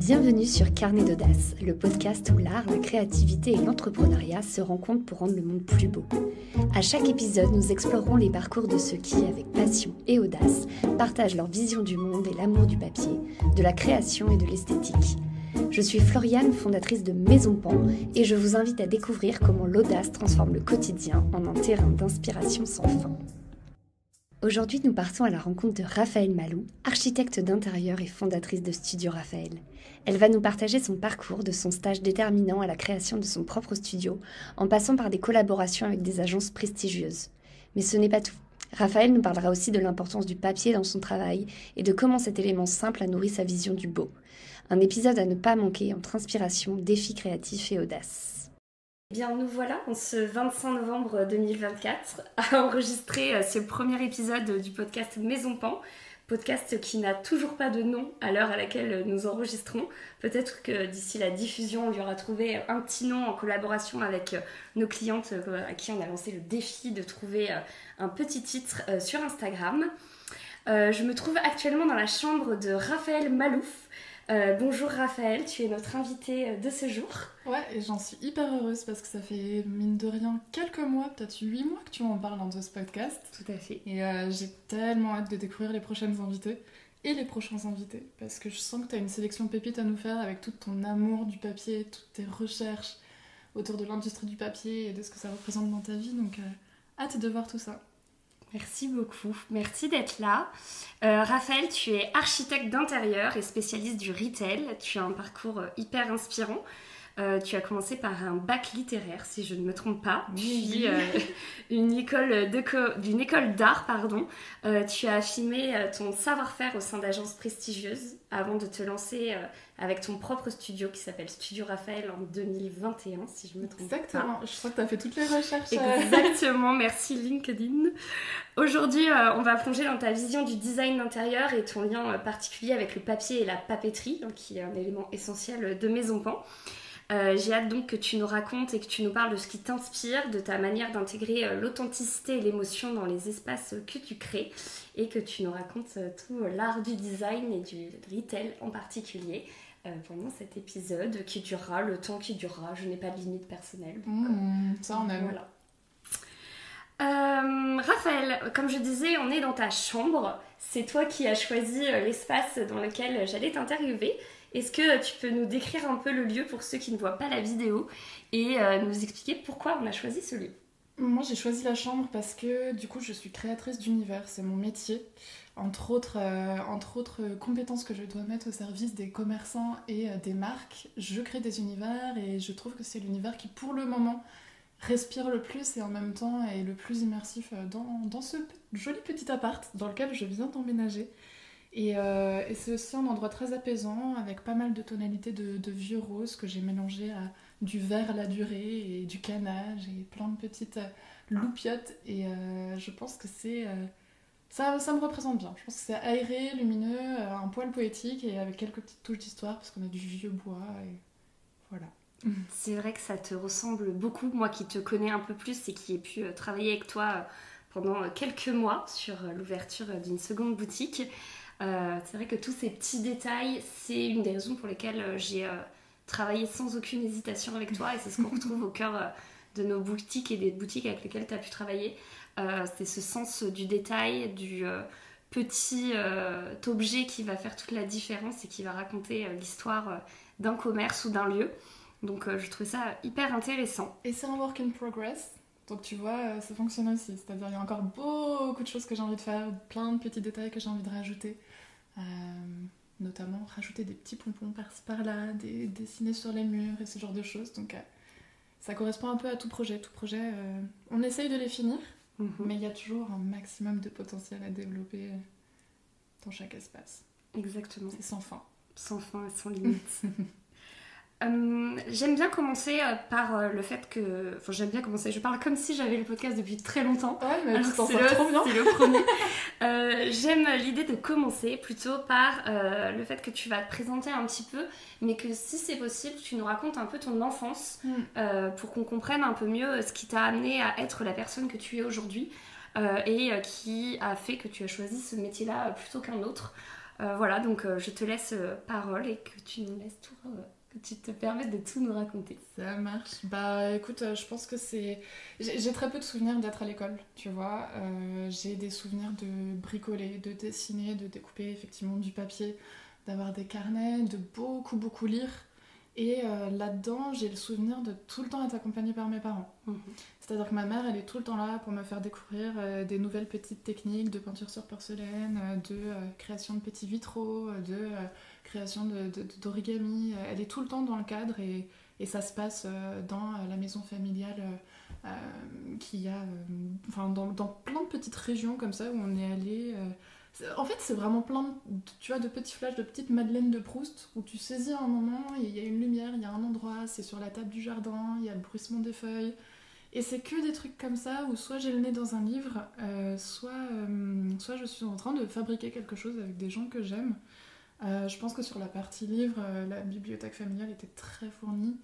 Bienvenue sur Carnet d'Audace, le podcast où l'art, la créativité et l'entrepreneuriat se rencontrent pour rendre le monde plus beau. À chaque épisode, nous explorerons les parcours de ceux qui, avec passion et audace, partagent leur vision du monde et l'amour du papier, de la création et de l'esthétique. Je suis Floriane, fondatrice de Maison Pan, et je vous invite à découvrir comment l'audace transforme le quotidien en un terrain d'inspiration sans fin. Aujourd'hui, nous partons à la rencontre de Raphaëlle Malou, architecte d'intérieur et fondatrice de Studio Raphaël. Elle va nous partager son parcours de son stage déterminant à la création de son propre studio, en passant par des collaborations avec des agences prestigieuses. Mais ce n'est pas tout. Raphaëlle nous parlera aussi de l'importance du papier dans son travail et de comment cet élément simple a nourri sa vision du beau. Un épisode à ne pas manquer entre inspiration, défis créatifs et audace. Eh bien, nous voilà en ce 25 novembre 2024 à enregistrer ce premier épisode du podcast Maison Pan, podcast qui n'a toujours pas de nom à l'heure à laquelle nous enregistrons. Peut-être que d'ici la diffusion, on lui aura trouvé un petit nom en collaboration avec nos clientes à qui on a lancé le défi de trouver un petit titre sur Instagram. Je me trouve actuellement dans la chambre de Raphaëlle Malouf. Bonjour Raphaëlle, tu es notre invitée de ce jour. Ouais, et j'en suis hyper heureuse parce que ça fait, mine de rien, quelques mois, peut-être 8 mois que tu m'en parles dans ce podcast. Tout à fait. Et j'ai tellement hâte de découvrir les prochaines invitées et les prochains invités parce que je sens que tu as une sélection de pépites à nous faire avec tout ton amour du papier, toutes tes recherches autour de l'industrie du papier et de ce que ça représente dans ta vie. Donc, hâte de voir tout ça. Merci beaucoup, merci d'être là. Raphaëlle, tu es architecte d'intérieur et spécialiste du retail. Tu as un parcours hyper inspirant. Tu as commencé par un bac littéraire, si je ne me trompe pas, puis d'une école d'art, pardon. Tu as affiné ton savoir-faire au sein d'agences prestigieuses avant de te lancer avec ton propre studio qui s'appelle Studio Raphaël en 2021, si je ne me trompe pas. Exactement, je crois que tu as fait toutes les recherches. Exactement, merci LinkedIn. Aujourd'hui, on va plonger dans ta vision du design d'intérieur et ton lien particulier avec le papier et la papeterie, qui est un élément essentiel de Maison Pan. J'ai hâte donc que tu nous racontes et que tu nous parles de ce qui t'inspire, de ta manière d'intégrer l'authenticité et l'émotion dans les espaces que tu crées et que tu nous racontes tout l'art du design et du retail en particulier pendant cet épisode qui durera le temps qui durera. Je n'ai pas de limite personnelle. Ça, on aime. Voilà. Raphaëlle, comme je disais, on est dans ta chambre. C'est toi qui as choisi l'espace dans lequel j'allais t'interviewer. Est-ce que tu peux nous décrire un peu le lieu pour ceux qui ne voient pas la vidéo et nous expliquer pourquoi on a choisi ce lieu? Moi, j'ai choisi la chambre parce que du coup, je suis créatrice d'univers, c'est mon métier. Entre autres compétences que je dois mettre au service des commerçants et des marques, je crée des univers et je trouve que c'est l'univers qui, pour le moment, respire le plus et en même temps est le plus immersif dans ce joli petit appart dans lequel je viens d'emménager. Et c'est aussi un endroit très apaisant avec pas mal de tonalités de vieux rose que j'ai mélangé à du vert à la durée et du canage et plein de petites loupiottes et je pense que ça me représente bien. Je pense que c'est aéré, lumineux, un poil poétique et avec quelques petites touches d'histoire parce qu'on a du vieux bois et voilà. C'est vrai que ça te ressemble beaucoup, moi qui te connais un peu plus et qui ai pu travailler avec toi pendant quelques mois sur l'ouverture d'une seconde boutique. C'est vrai que tous ces petits détails, c'est une des raisons pour lesquelles j'ai travaillé sans aucune hésitation avec toi et c'est ce qu'on retrouve au cœur de nos boutiques et des boutiques avec lesquelles tu as pu travailler. C'est ce sens du détail, du petit objet qui va faire toute la différence et qui va raconter l'histoire d'un commerce ou d'un lieu. Donc je trouve ça hyper intéressant. Et c'est un work in progress. Donc tu vois, ça fonctionne aussi. C'est-à-dire il y a encore beaucoup de choses que j'ai envie de faire, plein de petits détails que j'ai envie de rajouter. Notamment rajouter des petits pompons par-ci par-là, dessiner sur les murs et ce genre de choses. Donc ça correspond un peu à tout projet. Tout projet, on essaye de les finir, mais il y a toujours un maximum de potentiel à développer dans chaque espace. Exactement. C'est sans fin. Sans fin et sans limite. J'aime bien commencer par le fait que... Enfin, j'aime bien commencer, je parle comme si j'avais le podcast depuis très longtemps. Ouais, mais tu t'en sors trop bien. C'est le premier. J'aime l'idée de commencer plutôt par le fait que tu vas te présenter un petit peu, mais que si c'est possible, tu nous racontes un peu ton enfance pour qu'on comprenne un peu mieux ce qui t'a amené à être la personne que tu es aujourd'hui et qui a fait que tu as choisi ce métier-là plutôt qu'un autre. Voilà, donc je te laisse parole et que tu nous laisses tout, que tu te permettes de tout nous raconter. Ça marche. Bah écoute, je pense que c'est... J'ai très peu de souvenirs d'être à l'école, tu vois. J'ai des souvenirs de bricoler, de dessiner, de découper effectivement du papier, d'avoir des carnets, de beaucoup lire. Et là-dedans, j'ai le souvenir de tout le temps être accompagnée par mes parents. C'est-à-dire que ma mère, elle est tout le temps là pour me faire découvrir des nouvelles petites techniques de peinture sur porcelaine, de création de petits vitraux, de création d'origami. Elle est tout le temps dans le cadre et ça se passe dans la maison familiale qui a... dans plein de petites régions comme ça où on est allé... En fait, c'est vraiment plein tu vois, de petits flashs, de petites madeleines de Proust où tu saisis un moment, il y a une lumière, il y a un endroit, c'est sur la table du jardin, il y a le bruissement des feuilles. Et c'est que des trucs comme ça où soit j'ai le nez dans un livre, soit je suis en train de fabriquer quelque chose avec des gens que j'aime. Je pense que sur la partie livre, la bibliothèque familiale était très fournie.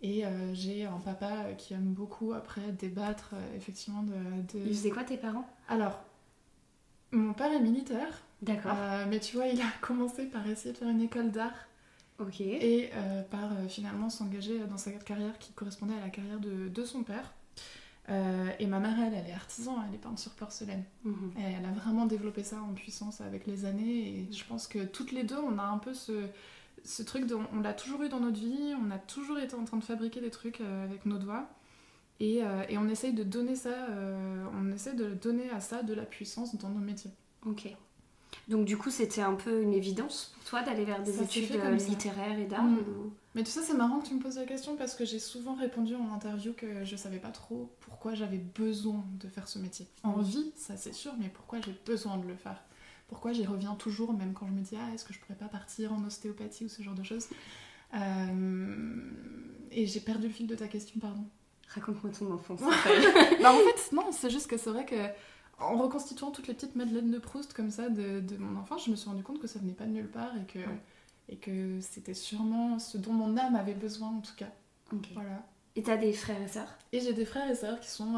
Et j'ai un papa qui aime beaucoup après débattre effectivement de... Ils faisaient quoi tes parents ? Alors, mon père est militaire. D'accord. Mais tu vois, il a commencé par essayer de faire une école d'art. Ok. Et par finalement s'engager dans sa carrière qui correspondait à la carrière de son père. Et ma mère, elle est artisan, elle est peinte sur porcelaine. Et elle a vraiment développé ça en puissance avec les années. Et je pense que toutes les deux, on a un peu ce truc, on l'a toujours eu dans notre vie, on a toujours été en train de fabriquer des trucs avec nos doigts. Et on essaye de donner ça, on essaie de donner à ça de la puissance dans nos métiers. Ok. Donc du coup, c'était un peu une évidence pour toi d'aller vers des ça études littéraires et d'art ou... Mais tu sais, c'est marrant que tu me poses la question parce que j'ai souvent répondu en interview que je savais pas trop pourquoi j'avais besoin de faire ce métier. Envie, ça c'est sûr, mais pourquoi j'ai besoin de le faire ? Pourquoi j'y reviens toujours, même quand je me dis « Ah, est-ce que je pourrais pas partir en ostéopathie » ou ce genre de choses. Et j'ai perdu le fil de ta question, pardon. Raconte-moi ton enfance. Bah en fait, non, c'est juste que c'est vrai que en reconstituant toutes les petites madeleines de Proust comme ça de mon enfance, je me suis rendu compte que ça venait pas de nulle part et que c'était sûrement ce dont mon âme avait besoin en tout cas. Okay. Voilà. Et t'as des frères et sœurs ? Et j'ai des frères et sœurs qui sont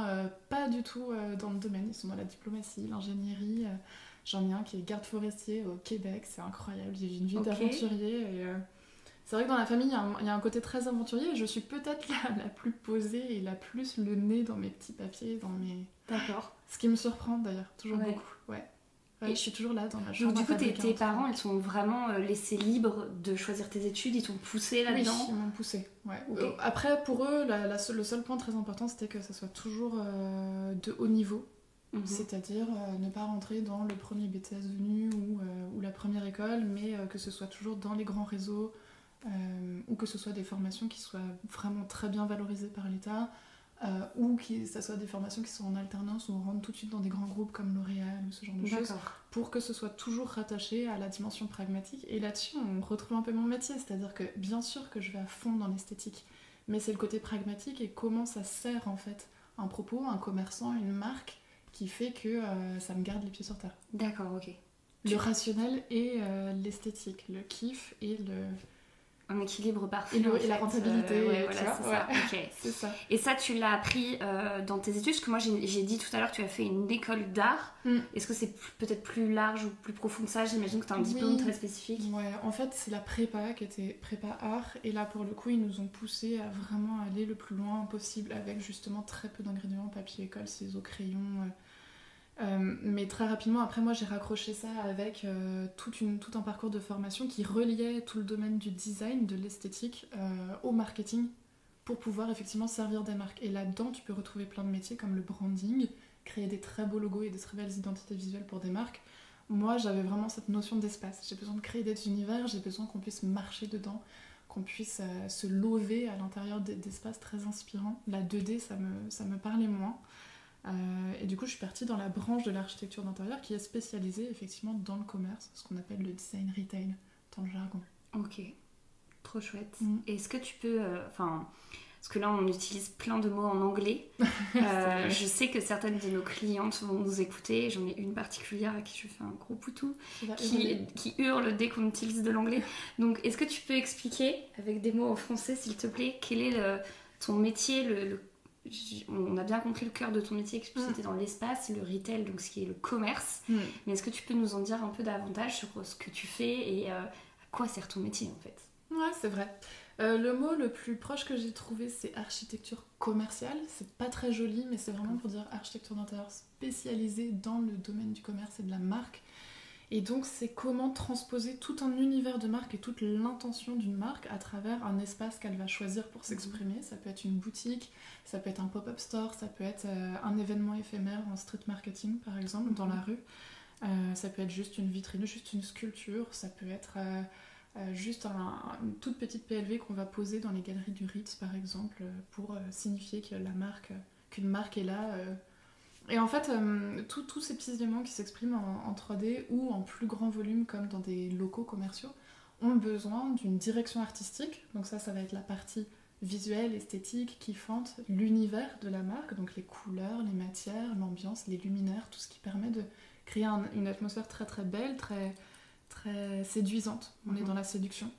pas du tout dans le domaine, ils sont dans la diplomatie, l'ingénierie. J'en ai un qui est garde forestier au Québec, c'est incroyable, il vit une vie d'aventurier et... C'est vrai que dans la famille, il y a un côté très aventurier et je suis peut-être la plus posée et la plus le nez dans mes petits papiers, dans mes... D'accord. Ce qui me surprend d'ailleurs, toujours beaucoup. Ouais, et je suis toujours là dans ma chambre. Donc du coup, tes parents, ils t'ont vraiment laissé libre de choisir tes études, ils t'ont poussé là-dedans ? Oui, ils m'ont poussé, ouais. Okay. Après, pour eux, le seul point très important, c'était que ça soit toujours de haut niveau. C'est-à-dire ne pas rentrer dans le premier BTS venu ou la première école, mais que ce soit toujours dans les grands réseaux, ou que ce soit des formations qui soient vraiment très bien valorisées par l'État, ou que ce soit des formations qui sont en alternance où on rentre tout de suite dans des grands groupes comme L'Oréal ou ce genre de choses, pour que ce soit toujours rattaché à la dimension pragmatique. Et là-dessus, on retrouve un peu mon métier, c'est-à-dire que bien sûr que je vais à fond dans l'esthétique, mais c'est le côté pragmatique et comment ça sert en fait un propos, un commerçant, une marque qui fait que ça me garde les pieds sur terre. D'accord, ok. Le rationnel et l'esthétique, le kiff et le... Un équilibre parfait. Et la rentabilité. Ouais, voilà, c'est ça. Okay. C'est ça. Et ça, tu l'as appris dans tes études, parce que moi, j'ai dit tout à l'heure que tu as fait une école d'art. Est-ce que c'est peut-être plus large ou plus profond que ça ? J'imagine que tu as un diplôme très spécifique. Ouais, en fait, c'est la prépa qui était prépa art. Et là, pour le coup, ils nous ont poussé à vraiment aller le plus loin possible avec justement très peu d'ingrédients, papier, colle, ciseaux, crayons... mais très rapidement, après moi j'ai raccroché ça avec tout un parcours de formation qui reliait tout le domaine du design, de l'esthétique au marketing pour pouvoir effectivement servir des marques. Et là-dedans, tu peux retrouver plein de métiers comme le branding, créer des très beaux logos et des très belles identités visuelles pour des marques. Moi, j'avais vraiment cette notion d'espace. J'ai besoin de créer des univers, j'ai besoin qu'on puisse marcher dedans, qu'on puisse se lever à l'intérieur d'espaces très inspirants. La 2D, ça me parlait moins. Et du coup je suis partie dans la branche de l'architecture d'intérieur qui est spécialisée effectivement dans le commerce, ce qu'on appelle le design retail dans le jargon. Ok, trop chouette. Et est-ce que tu peux, parce que là on utilise plein de mots en anglais, je sais que certaines de nos clientes vont nous écouter, j'en ai une particulière à qui je fais un gros poutou qui hurle dès qu'on utilise de l'anglais, donc est-ce que tu peux expliquer avec des mots en français s'il te plaît quel est ton métier, on a bien compris le cœur de ton métier, que c'était dans l'espace, le retail, donc ce qui est le commerce. Mais est-ce que tu peux nous en dire un peu davantage sur ce que tu fais et à quoi sert ton métier en fait? Ouais, c'est vrai. Le mot le plus proche que j'ai trouvé, c'est architecture commerciale. C'est pas très joli, mais c'est vraiment pour dire architecture d'intérieur spécialisée dans le domaine du commerce et de la marque. Et donc, c'est comment transposer tout un univers de marque et toute l'intention d'une marque à travers un espace qu'elle va choisir pour s'exprimer. Ça peut être une boutique, ça peut être un pop-up store, ça peut être un événement éphémère en street marketing, par exemple, dans la rue. Ça peut être juste une vitrine, juste une sculpture, ça peut être juste une toute petite PLV qu'on va poser dans les galeries du Ritz, par exemple, pour signifier que qu'une marque est là. Et en fait, tous ces petits éléments qui s'expriment en 3D ou en plus grand volume, comme dans des locaux commerciaux, ont besoin d'une direction artistique. Donc ça va être la partie visuelle, esthétique, kiffante, l'univers de la marque, donc les couleurs, les matières, l'ambiance, les luminaires, tout ce qui permet de créer une atmosphère très très belle, très, très séduisante. On est dans la séduction.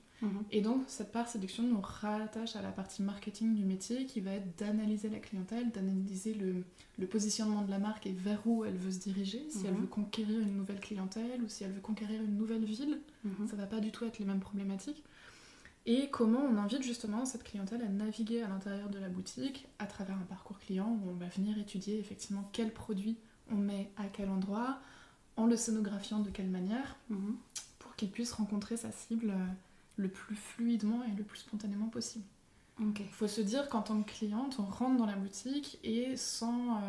Et donc cette part séduction nous rattache à la partie marketing du métier qui va être d'analyser la clientèle, d'analyser le positionnement de la marque et vers où elle veut se diriger, si elle veut conquérir une nouvelle clientèle ou si elle veut conquérir une nouvelle ville. Ça va pas du tout être les mêmes problématiques. Et comment on invite justement cette clientèle à naviguer à l'intérieur de la boutique à travers un parcours client où on va venir étudier effectivement quel produit on met à quel endroit, en le scénographiant de quelle manière, pour qu'il puisse rencontrer sa cible le plus fluidement et le plus spontanément possible. Il faut se dire qu'en tant que cliente, on rentre dans la boutique et sans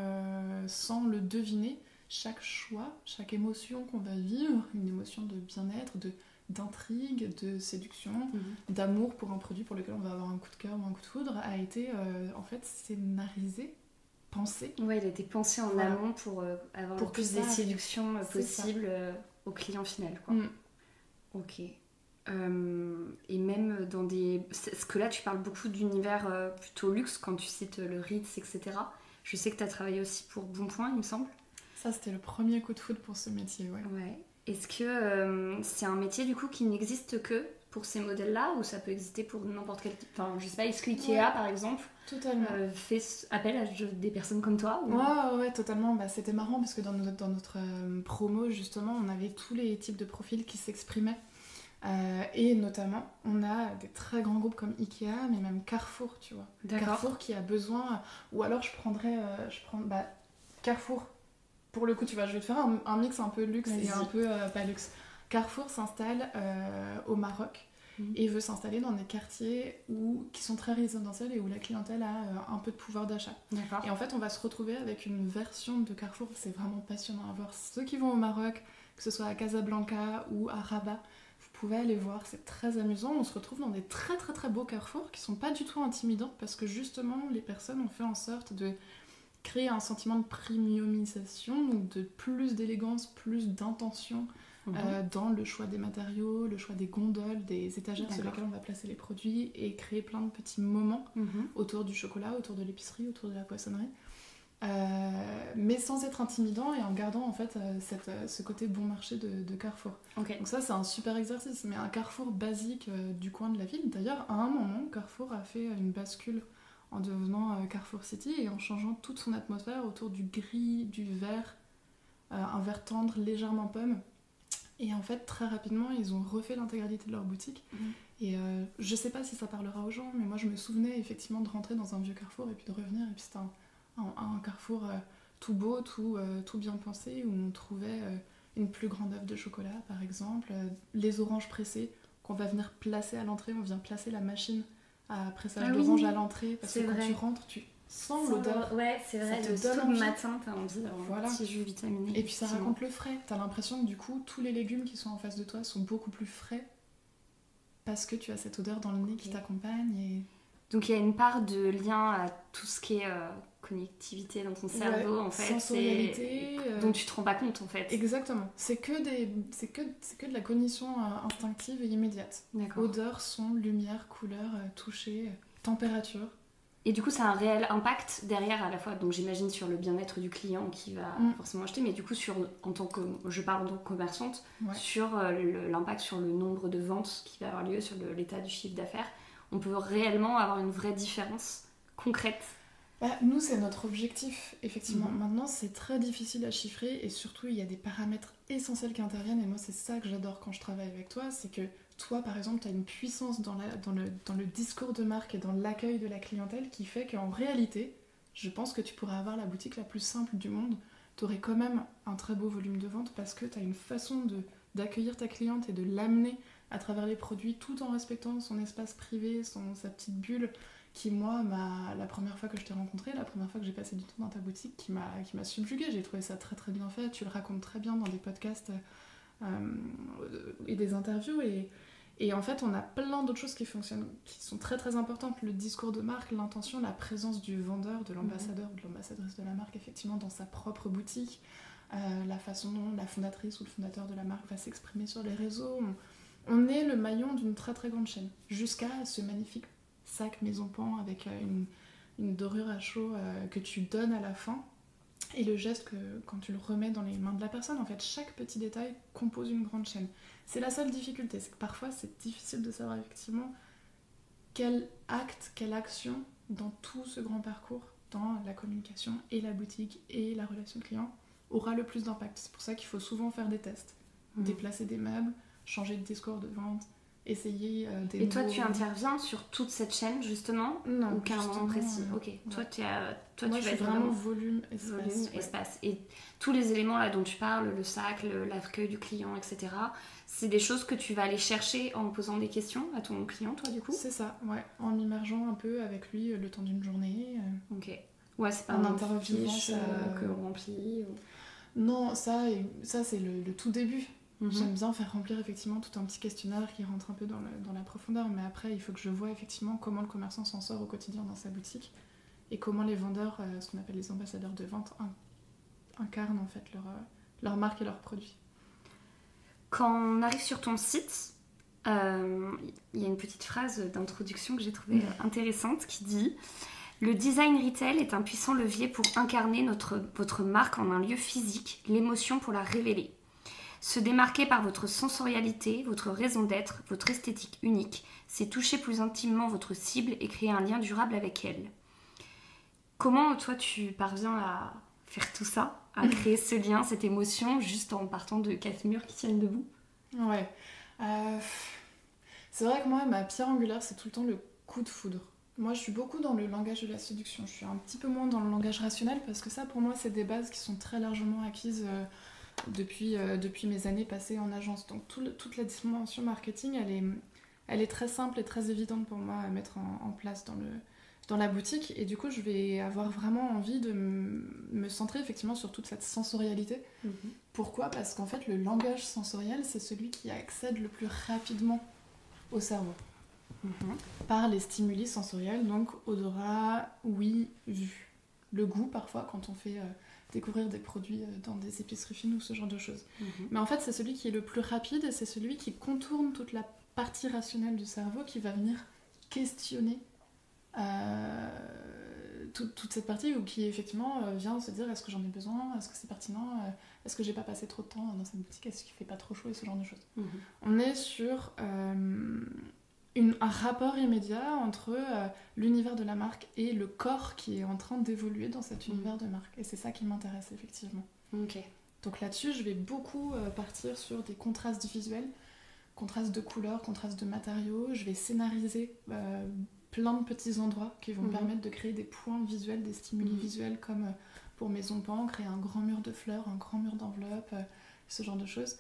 le deviner, chaque choix, chaque émotion qu'on va vivre, une émotion de bien-être, d'intrigue, de séduction, d'amour pour un produit pour lequel on va avoir un coup de cœur ou un coup de foudre, a été en fait scénarisé, pensé. Ouais, il a été pensé en amont pour avoir le plus de séduction possible au client final, quoi. Ok. Et même dans des... Parce que là, tu parles beaucoup d'univers plutôt luxe quand tu cites le Ritz, etc. Je sais que tu as travaillé aussi pour Bonpoint, il me semble. Ça, c'était le premier coup de foudre pour ce métier, ouais. Est-ce que c'est un métier, du coup, qui n'existe que pour ces modèles-là ou ça peut exister pour n'importe quel... Enfin, je sais pas, est-ce que Ikea, par exemple, fait appel à des personnes comme toi ou... Ouais, totalement. C'était marrant parce que dans notre promo, justement, on avait tous les types de profils qui s'exprimaient. Et notamment, on a des très grands groupes comme Ikea, mais même Carrefour, tu vois. Carrefour qui a besoin... Ou alors, je prends Carrefour. Pour le coup, tu vois, je vais te faire un mix un peu luxe et un peu pas luxe. Carrefour s'installe au Maroc et veut s'installer dans des quartiers qui sont très résidentiels et où la clientèle a un peu de pouvoir d'achat. Et en fait, on va se retrouver avec une version de Carrefour. C'est vraiment passionnant à voir. Ceux qui vont au Maroc, que ce soit à Casablanca ou à Rabat, vous pouvez aller voir, c'est très amusant. On se retrouve dans des très très très beaux carrefours qui sont pas du tout intimidants parce que justement, les personnes ont fait en sorte de créer un sentiment de premiumisation, donc de plus d'élégance, plus d'intention dans le choix des matériaux, le choix des gondoles, des étagères sur lesquelles on va placer les produits et créer plein de petits moments autour du chocolat, autour de l'épicerie, autour de la poissonnerie. Mais sans être intimidant et en gardant en fait ce côté bon marché de Carrefour. Donc ça, c'est un super exercice, mais un Carrefour basique du coin de la ville. D'ailleurs, à un moment, Carrefour a fait une bascule en devenant Carrefour City et en changeant toute son atmosphère autour du gris, du vert, un vert tendre, légèrement pomme. Et en fait, très rapidement, ils ont refait l'intégralité de leur boutique. Et je sais pas si ça parlera aux gens, mais moi je me souvenais effectivement de rentrer dans un vieux Carrefour et puis de revenir, et puis c'était un Carrefour tout beau, tout bien pensé, où on trouvait une plus grande œuvre de chocolat, par exemple, les oranges pressées qu'on va venir placer à l'entrée. On vient placer la machine à pressage d'orange à l'entrée, parce que quand tu rentres, tu sens l'odeur. Ouais, c'est vrai, le matin, t'as envie d'avoir un petit jus vitaminé. Et puis ça raconte le frais. T'as l'impression que du coup, tous les légumes qui sont en face de toi sont beaucoup plus frais, parce que tu as cette odeur dans le nez qui t'accompagne. Et... Donc il y a une part de lien à tout ce qui est connectivité dans ton cerveau, en fait. Sensorialité. Dont tu te rends pas compte, en fait. Exactement. C'est que de la cognition instinctive et immédiate. Odeur, son, lumière, couleur, toucher, température. Et du coup, ça a un réel impact derrière, à la fois, donc j'imagine, sur le bien-être du client qui va forcément acheter, mais du coup, je parle en tant que commerçante, sur l'impact sur le nombre de ventes qui va avoir lieu, sur l'état du chiffre d'affaires. On peut réellement avoir une vraie différence concrète Nous, c'est notre objectif, effectivement. Maintenant, c'est très difficile à chiffrer et surtout, il y a des paramètres essentiels qui interviennent. Et moi, c'est ça que j'adore quand je travaille avec toi. C'est que toi, par exemple, tu as une puissance dans le discours de marque et dans l'accueil de la clientèle qui fait qu'en réalité, je pense que tu pourrais avoir la boutique la plus simple du monde. Tu aurais quand même un très beau volume de vente parce que tu as une façon d'accueillir ta cliente et de l'amener à travers les produits tout en respectant son espace privé, sa petite bulle qui, moi, la première fois que je t'ai rencontrée, la première fois que j'ai passé du temps dans ta boutique, qui m'a subjuguée. J'ai trouvé ça très très bien fait. Tu le racontes très bien dans des podcasts et des interviews. Et en fait, on a plein d'autres choses qui fonctionnent, qui sont très très importantes. Le discours de marque, l'intention, la présence du vendeur, de l'ambassadeur ou de l'ambassadrice de la marque, effectivement, dans sa propre boutique. La façon dont la fondatrice ou le fondateur de la marque va s'exprimer sur les réseaux. On est le maillon d'une très très grande chaîne. Jusqu'à ce magnifique sac Maison Pan avec une dorure à chaud que tu donnes à la fin et le geste que quand tu le remets dans les mains de la personne, en fait chaque petit détail compose une grande chaîne. C'est la seule difficulté, c'est que parfois c'est difficile de savoir effectivement quel acte, quelle action dans tout ce grand parcours, dans la communication et la boutique et la relation client aura le plus d'impact. C'est pour ça qu'il faut souvent faire des tests, déplacer des meubles, changer de discours de vente, essayer des Et toi, tu interviens sur toute cette chaîne, justement? Non, ou qu'à un moment précis? Ok. Ouais. Toi, moi, tu je vas suis être vraiment volume, espace. Et tous les éléments là dont tu parles, le sac, l'accueil du client, etc., c'est des choses que tu vas aller chercher en posant des questions à ton client, toi, du coup? C'est ça, ouais. En m'immergeant un peu avec lui le temps d'une journée. Ok. Ouais, c'est pas en un interviewant fiche que l'on remplit Non, ça c'est le tout début. J'aime bien faire remplir effectivement tout un petit questionnaire qui rentre un peu dans la profondeur, mais après il faut que je vois effectivement comment le commerçant s'en sort au quotidien dans sa boutique et comment les vendeurs, ce qu'on appelle les ambassadeurs de vente, incarnent en fait leur marque et leurs produits. Quand on arrive sur ton site, il y a une petite phrase d'introduction que j'ai trouvée intéressante qui dit « Le design retail est un puissant levier pour incarner votre marque en un lieu physique, l'émotion pour la révéler. Se démarquer par votre sensorialité, votre raison d'être, votre esthétique unique, c'est toucher plus intimement votre cible et créer un lien durable avec elle. » Comment toi tu parviens à faire tout ça, à créer ce lien, cette émotion, juste en partant de 4 murs qui tiennent debout? Ouais. C'est vrai que moi, ma pierre angulaire, c'est tout le temps le coup de foudre. Moi, je suis beaucoup dans le langage de la séduction. Je suis un petit peu moins dans le langage rationnel parce que ça, pour moi, c'est des bases qui sont très largement acquises depuis mes années passées en agence. Donc toute la dimension marketing, elle est très simple et très évidente pour moi à mettre en place dans la boutique. Et du coup, je vais avoir vraiment envie de me centrer effectivement sur toute cette sensorialité. Pourquoi ? Parce qu'en fait, le langage sensoriel, c'est celui qui accède le plus rapidement au cerveau. Par les stimuli sensoriels, donc odorat, ouïe, vue. Le goût, parfois, quand on fait découvrir des produits dans des épiceries fines ou ce genre de choses. Mais en fait, c'est celui qui est le plus rapide et c'est celui qui contourne toute la partie rationnelle du cerveau qui va venir questionner toute cette partie ou qui effectivement vient se dire est-ce que j'en ai besoin, est-ce que c'est pertinent, est-ce que j'ai pas passé trop de temps dans cette boutique, est-ce qu'il fait pas trop chaud et ce genre de choses. On est sur un rapport immédiat entre l'univers de la marque et le corps qui est en train d'évoluer dans cet univers de marque. Et c'est ça qui m'intéresse effectivement. Donc là-dessus, je vais beaucoup partir sur des contrastes visuels, contrastes de couleurs, contrastes de matériaux. Je vais scénariser plein de petits endroits qui vont me permettre de créer des points visuels, des stimuli visuels comme pour Maison Pan, créer un grand mur de fleurs, un grand mur d'enveloppes, ce genre de choses.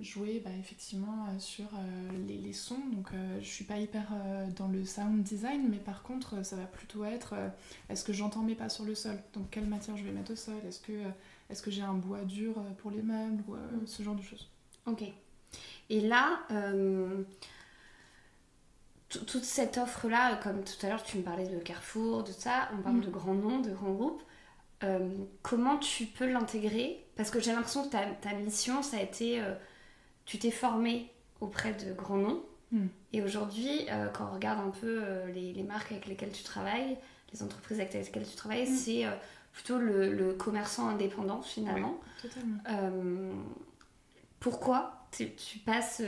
Jouer effectivement sur les sons, donc je suis pas hyper dans le sound design, mais par contre ça va plutôt être est-ce que j'entends mes pas sur le sol, donc quelle matière je vais mettre au sol, est-ce que j'ai un bois dur pour les meubles ou ce genre de choses. Ok. Et là toute cette offre là, comme tout à l'heure tu me parlais de Carrefour, de ça, on parle de grands noms, de grands groupes. Comment tu peux l'intégrer? Parce que j'ai l'impression que ta mission, ça a été... tu t'es formée auprès de grands noms. Et aujourd'hui, quand on regarde un peu les marques avec lesquelles tu travailles, les entreprises avec lesquelles tu travailles, c'est plutôt le commerçant indépendant, finalement. Oui, totalement. Pourquoi tu passes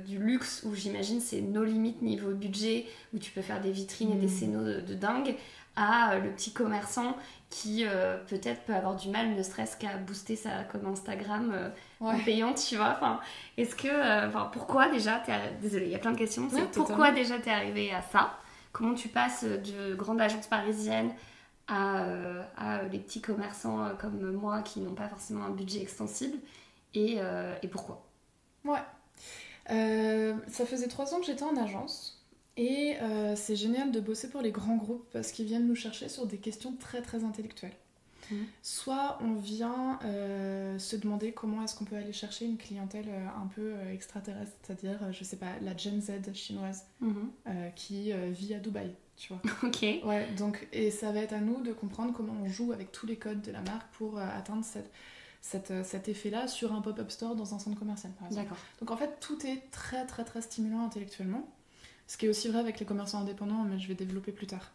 du luxe, où j'imagine c'est nos limites niveau budget, où tu peux faire des vitrines et des scénos de dingue, à le petit commerçant qui peut-être peut avoir du mal, ne serait-ce qu'à booster sa com Instagram en payant, tu vois. Enfin, est-ce que, pourquoi déjà désolée, il y a plein de questions. C'est pourquoi déjà t'es arrivée à ça? Comment tu passes de grande agence parisienne à les petits commerçants comme moi qui n'ont pas forcément un budget extensible et pourquoi? Ouais. Ça faisait 3 ans que j'étais en agence et c'est génial de bosser pour les grands groupes parce qu'ils viennent nous chercher sur des questions très très intellectuelles. Soit on vient se demander comment est-ce qu'on peut aller chercher une clientèle un peu extraterrestre, c'est-à-dire, je sais pas, la Gen Z chinoise qui vit à Dubaï, tu vois. Ok. Ouais, donc, et ça va être à nous de comprendre comment on joue avec tous les codes de la marque pour atteindre cet effet-là sur un pop-up store dans un centre commercial, par exemple. D'accord. Donc en fait, tout est très très très stimulant intellectuellement, ce qui est aussi vrai avec les commerçants indépendants, mais je vais développer plus tard.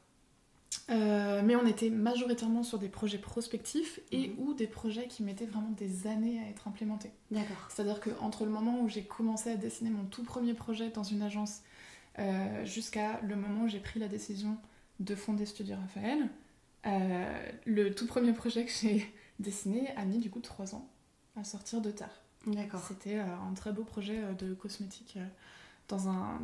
Mais on était majoritairement sur des projets prospectifs et ou des projets qui mettaient vraiment des années à être implémentés. D'accord. C'est-à-dire qu'entre le moment où j'ai commencé à dessiner mon tout premier projet dans une agence jusqu'à le moment où j'ai pris la décision de fonder Studio Raphaël, le tout premier projet que j'ai dessiné a mis du coup 3 ans à sortir de terre. D'accord. C'était un très beau projet de cosmétique dans un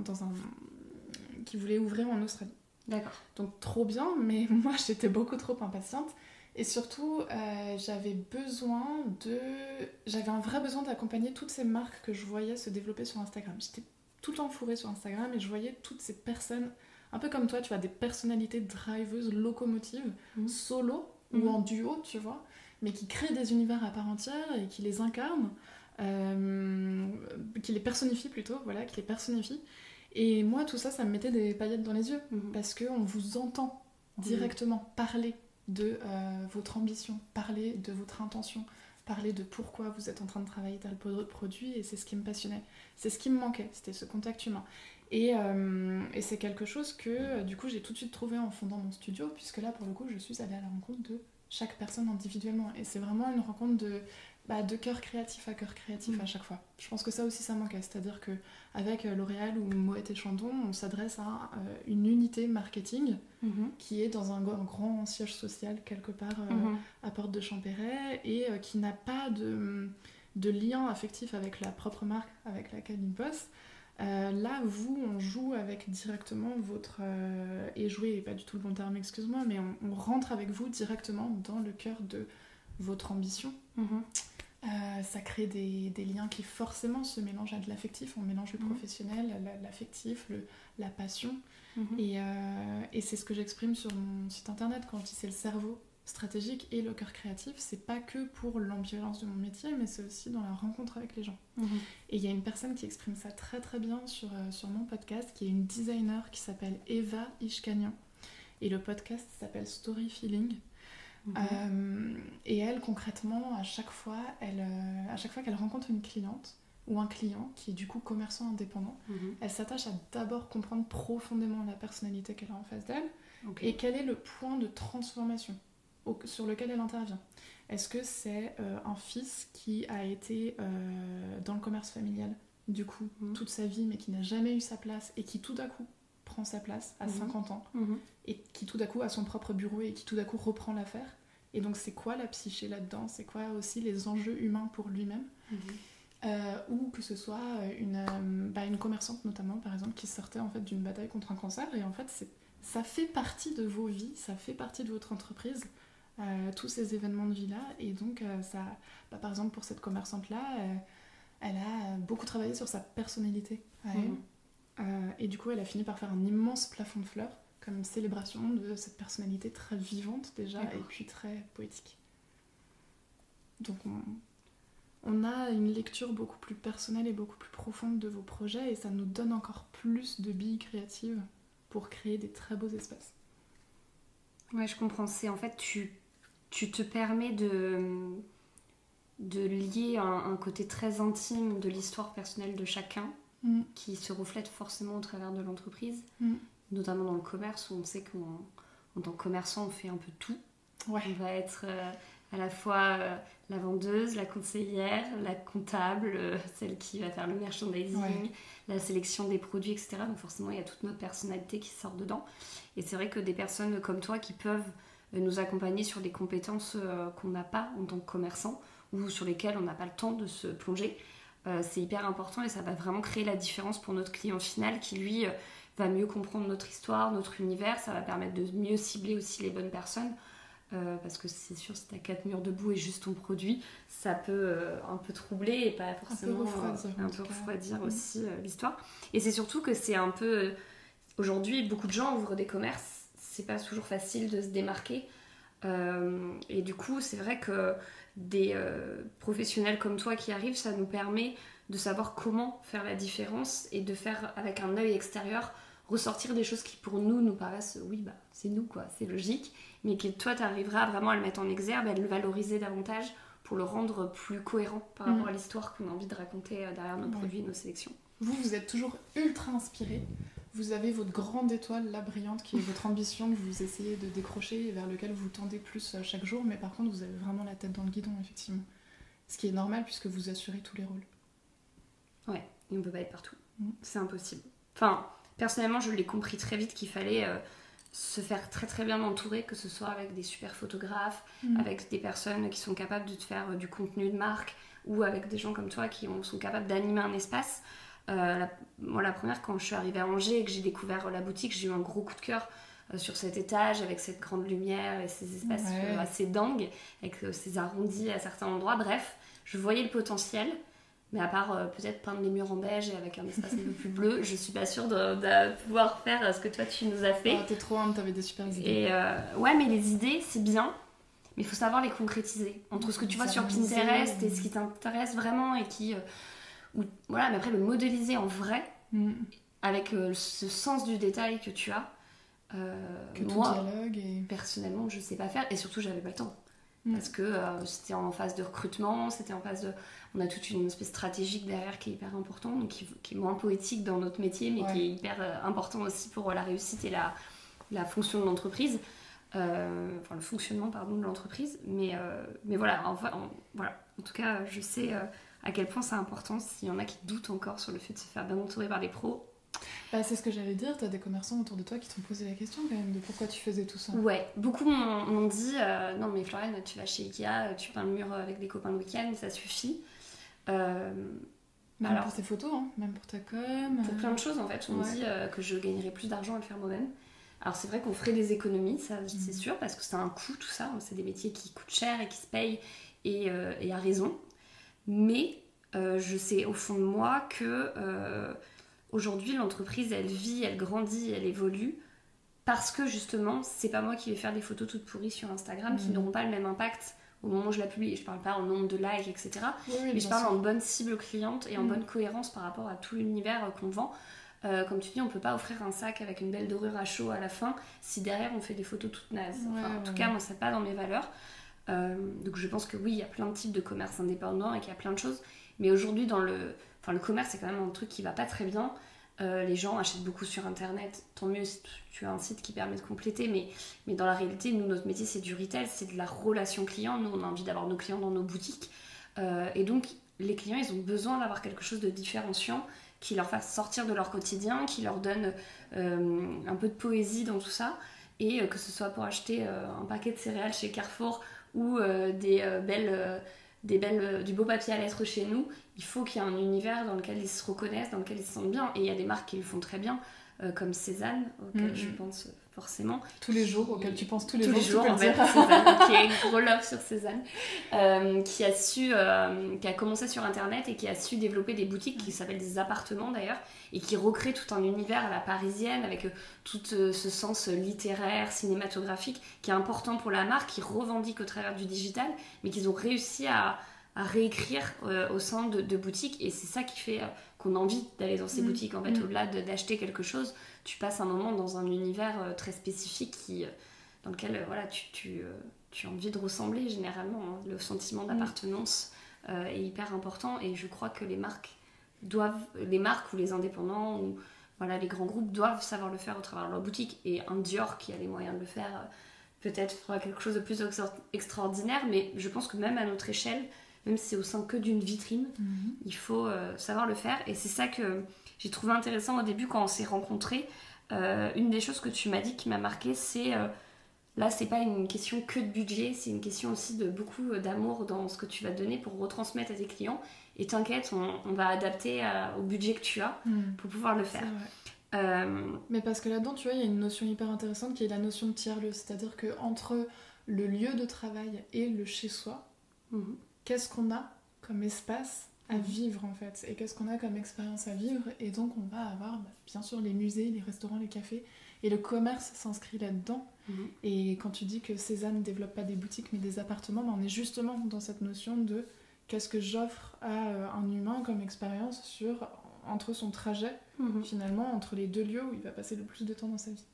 qui voulait ouvrir en Australie. D'accord. Donc trop bien, mais moi j'étais beaucoup trop impatiente et surtout j'avais un vrai besoin d'accompagner toutes ces marques que je voyais se développer sur Instagram. J'étais tout le temps fourrée sur Instagram et je voyais toutes ces personnes, un peu comme toi, tu vois, des personnalités driveuses, locomotives, solo ou en duo, tu vois, mais qui créent des univers à part entière et qui les incarnent, qui les personnifient plutôt, voilà, qui les personnifient. Et moi, tout ça, ça me mettait des paillettes dans les yeux, parce qu'on vous entend directement parler de votre ambition, parler de votre intention, parler de pourquoi vous êtes en train de travailler tel produit, et c'est ce qui me passionnait. C'est ce qui me manquait, c'était ce contact humain. Et c'est quelque chose que, du coup, j'ai tout de suite trouvé en fondant mon studio, puisque là, pour le coup, je suis allée à la rencontre de chaque personne individuellement. Et c'est vraiment une rencontre de cœur créatif à cœur créatif à chaque fois. Je pense que ça aussi ça manquait, c'est-à-dire qu'avec L'Oréal ou Moët et Chandon, on s'adresse à une unité marketing qui est dans un grand siège social quelque part à Porte de Champéret et qui n'a pas de lien affectif avec la propre marque avec laquelle il bosse. Là, on joue avec directement votre... et jouer n'est pas du tout le bon terme, excuse-moi, mais on rentre avec vous directement dans le cœur de votre ambition. Ça crée des liens qui forcément se mélangent à de l'affectif. On mélange le professionnel, l'affectif, la passion. Et c'est ce que j'exprime sur mon site internet quand je dis c'est le cerveau stratégique et le cœur créatif. C'est pas que pour l'ambivalence de mon métier, mais c'est aussi dans la rencontre avec les gens. Et il y a une personne qui exprime ça très très bien sur mon podcast, qui est une designer qui s'appelle Eva Ishkanian. Et le podcast s'appelle Story Feeling. Et elle, concrètement, à chaque fois qu'elle rencontre une cliente ou un client qui est du coup commerçant indépendant, elle s'attache à d'abord comprendre profondément la personnalité qu'elle a en face d'elle et quel est le point de transformation sur lequel elle intervient. Est-ce que c'est un fils qui a été dans le commerce familial du coup toute sa vie mais qui n'a jamais eu sa place et qui tout d'un coup prend sa place à 50 ans et qui tout d'un coup a son propre bureau et qui tout d'un coup reprend l'affaire. Et donc c'est quoi la psyché là-dedans, c'est quoi aussi les enjeux humains pour lui-même, ou que ce soit une commerçante notamment par exemple qui sortait en fait d'une bataille contre un cancer et en fait ça fait partie de vos vies, ça fait partie de votre entreprise, tous ces événements de vie là, et donc par exemple pour cette commerçante là elle a beaucoup travaillé sur sa personnalité à elle. Et du coup elle a fini par faire un immense plafond de fleurs comme célébration de cette personnalité très vivante déjà. D'accord. Et puis très poétique. Donc on a une lecture beaucoup plus personnelle et beaucoup plus profonde de vos projets et ça nous donne encore plus de billes créatives pour créer des très beaux espaces. Ouais, je comprends. C'est en fait tu te permets de lier un côté très intime de l'histoire personnelle de chacun qui se reflète forcément au travers de l'entreprise. Notamment dans le commerce où on sait qu'en tant que commerçant on fait un peu tout. On va être à la fois la vendeuse, la conseillère, la comptable, celle qui va faire le merchandising, la sélection des produits, etc. Donc forcément, il y a toute notre personnalité qui sort dedans. Et c'est vrai que des personnes comme toi qui peuvent nous accompagner sur des compétences qu'on n'a pas en tant que commerçant ou sur lesquelles on n'a pas le temps de se plonger, c'est hyper important et ça va vraiment créer la différence pour notre client final qui, lui, va mieux comprendre notre histoire, notre univers. Ça va permettre de mieux cibler aussi les bonnes personnes. Parce que c'est sûr, si tu as 4 murs debout et juste ton produit, ça peut un peu troubler et pas forcément un peu refroidir aussi l'histoire. Et c'est surtout que c'est un peu... aujourd'hui, beaucoup de gens ouvrent des commerces, c'est pas toujours facile de se démarquer. Et du coup, c'est vrai que des professionnels comme toi qui arrivent, ça nous permet de savoir comment faire la différence et de faire avec un œil extérieur ressortir des choses qui pour nous paraissent, oui, bah, c'est nous quoi, c'est logique, mais que toi tu arriveras vraiment à le mettre en exergue, à le valoriser davantage pour le rendre plus cohérent par rapport à l'histoire qu'on a envie de raconter derrière nos produits et nos sélections. Vous êtes toujours ultra inspiré. Vous avez votre grande étoile, la brillante, qui est votre ambition que vous essayez de décrocher et vers lequel vous tendez plus chaque jour, mais par contre vous avez vraiment la tête dans le guidon, effectivement. Ce qui est normal puisque vous assurez tous les rôles. Ouais, et on peut pas être partout. C'est impossible. Enfin, personnellement, je l'ai compris très vite qu'il fallait se faire très très bien entourer, que ce soit avec des super photographes, avec des personnes qui sont capables de te faire du contenu de marque, ou avec des gens comme toi qui sont capables d'animer un espace. Moi, la première, quand je suis arrivée à Angers et que j'ai découvert la boutique, j'ai eu un gros coup de cœur sur cet étage, avec cette grande lumière et ces espaces assez dingues, avec ces arrondis à certains endroits. Bref, je voyais le potentiel. Mais à part peut-être peindre les murs en beige et avec un espace un peu plus bleu, je suis pas sûre de pouvoir faire ce que toi tu nous as fait. T'es trop humble, t'avais des super idées. Et ouais, mais les idées, c'est bien, mais il faut savoir les concrétiser. Entre ce que tu vois sur Pinterest et ce qui t'intéresse vraiment et qui... voilà, mais après le modéliser en vrai, avec ce sens du détail que tu as. Que tout moi, dialogue et... personnellement, je sais pas faire et surtout, j'avais pas le temps. Parce que c'était en phase de recrutement, c'était en phase de... On a toute une espèce stratégique derrière qui est hyper important, donc qui est moins poétique dans notre métier, mais qui est hyper important aussi pour la réussite et la fonction de l'entreprise. Enfin, le fonctionnement, pardon, de l'entreprise. Mais voilà, voilà, en tout cas, je sais à quel point c'est important. S'il y en a qui doutent encore sur le fait de se faire bien entourer par les pros, Bah, c'est ce que j'allais dire, t'as des commerçants autour de toi qui t'ont posé la question quand même de pourquoi tu faisais tout ça. Ouais, beaucoup m'ont dit non mais Floriane, tu vas chez Ikea, tu peins le mur avec des copains le week-end, ça suffit. Même alors, pour tes photos, hein, même pour ta com. Pour plein de choses en fait, on me dit que je gagnerais plus d'argent à le faire moi-même. Alors c'est vrai qu'on ferait des économies, ça c'est sûr, parce que c'est un coût tout ça, c'est des métiers qui coûtent cher et qui se payent et à raison. Mais je sais au fond de moi que... aujourd'hui, l'entreprise, elle vit, elle grandit, elle évolue parce que justement, c'est pas moi qui vais faire des photos toutes pourries sur Instagram qui n'auront pas le même impact au moment où je la publie. Je parle pas en nombre de likes, etc. Mais je parle en bonne cible cliente et en bonne cohérence par rapport à tout l'univers qu'on vend. Comme tu dis, on peut pas offrir un sac avec une belle dorure à chaud à la fin si derrière on fait des photos toutes nazes. Enfin, en tout cas, moi, c'est pas dans mes valeurs. Donc je pense que oui, il y a plein de types de commerce indépendants et qu'il y a plein de choses. Mais aujourd'hui, le commerce, c'est quand même un truc qui va pas très bien. Les gens achètent beaucoup sur internet, tant mieux si tu as un site qui permet de compléter, mais dans la réalité, nous, notre métier, c'est du retail, c'est de la relation client. Nous, on a envie d'avoir nos clients dans nos boutiques. Et donc, les clients, ils ont besoin d'avoir quelque chose de différenciant qui leur fasse sortir de leur quotidien, qui leur donne un peu de poésie dans tout ça. Et que ce soit pour acheter un paquet de céréales chez Carrefour ou du beau papier à lettres chez nous, il faut qu'il y ait un univers dans lequel ils se reconnaissent, dans lequel ils se sentent bien. Et il y a des marques qui le font très bien, comme Cézanne, auquel je pense forcément. Tous les jours, auquel tu penses tous les jours en fait, Cézanne, qui est gros love sur Cézanne, qui a commencé sur internet et qui a su développer des boutiques qui s'appellent des appartements d'ailleurs, et qui recrée tout un univers à la parisienne avec tout ce sens littéraire, cinématographique qui est important pour la marque, qui revendique au travers du digital, mais qu'ils ont réussi à réécrire au sein de boutiques. Et c'est ça qui fait qu'on a envie d'aller dans ces boutiques. En fait, au-delà d'acheter quelque chose, tu passes un moment dans un univers très spécifique dans lequel voilà, tu as envie de ressembler généralement. Hein. Le sentiment d'appartenance est hyper important, et je crois que les marques ou les indépendants ou voilà, les grands groupes doivent savoir le faire au travers de leur boutique. Et un Dior qui a les moyens de le faire peut-être fera quelque chose de plus extraordinaire, mais je pense que même à notre échelle, même si c'est au sein que d'une vitrine, il faut savoir le faire. Et c'est ça que j'ai trouvé intéressant au début quand on s'est rencontrés. Une des choses que tu m'as dit qui m'a marqué, c'est là, c'est pas une question que de budget, c'est une question aussi de beaucoup d'amour dans ce que tu vas donner pour retransmettre à tes clients. Et t'inquiète, on va adapter au budget que tu as pour pouvoir le faire. Mais parce que là-dedans, tu vois, il y a une notion hyper intéressante qui est la notion de tiers-lieu. C'est-à-dire qu'entre le lieu de travail et le chez-soi, qu'est-ce qu'on a comme espace à vivre en fait, et qu'est-ce qu'on a comme expérience à vivre, et donc on va avoir bien sûr les musées, les restaurants, les cafés, et le commerce s'inscrit là-dedans. Et quand tu dis que Cézanne ne développe pas des boutiques mais des appartements, on est justement dans cette notion de qu'est-ce que j'offre à un humain comme expérience entre son trajet, finalement, entre les deux lieux où il va passer le plus de temps dans sa vie.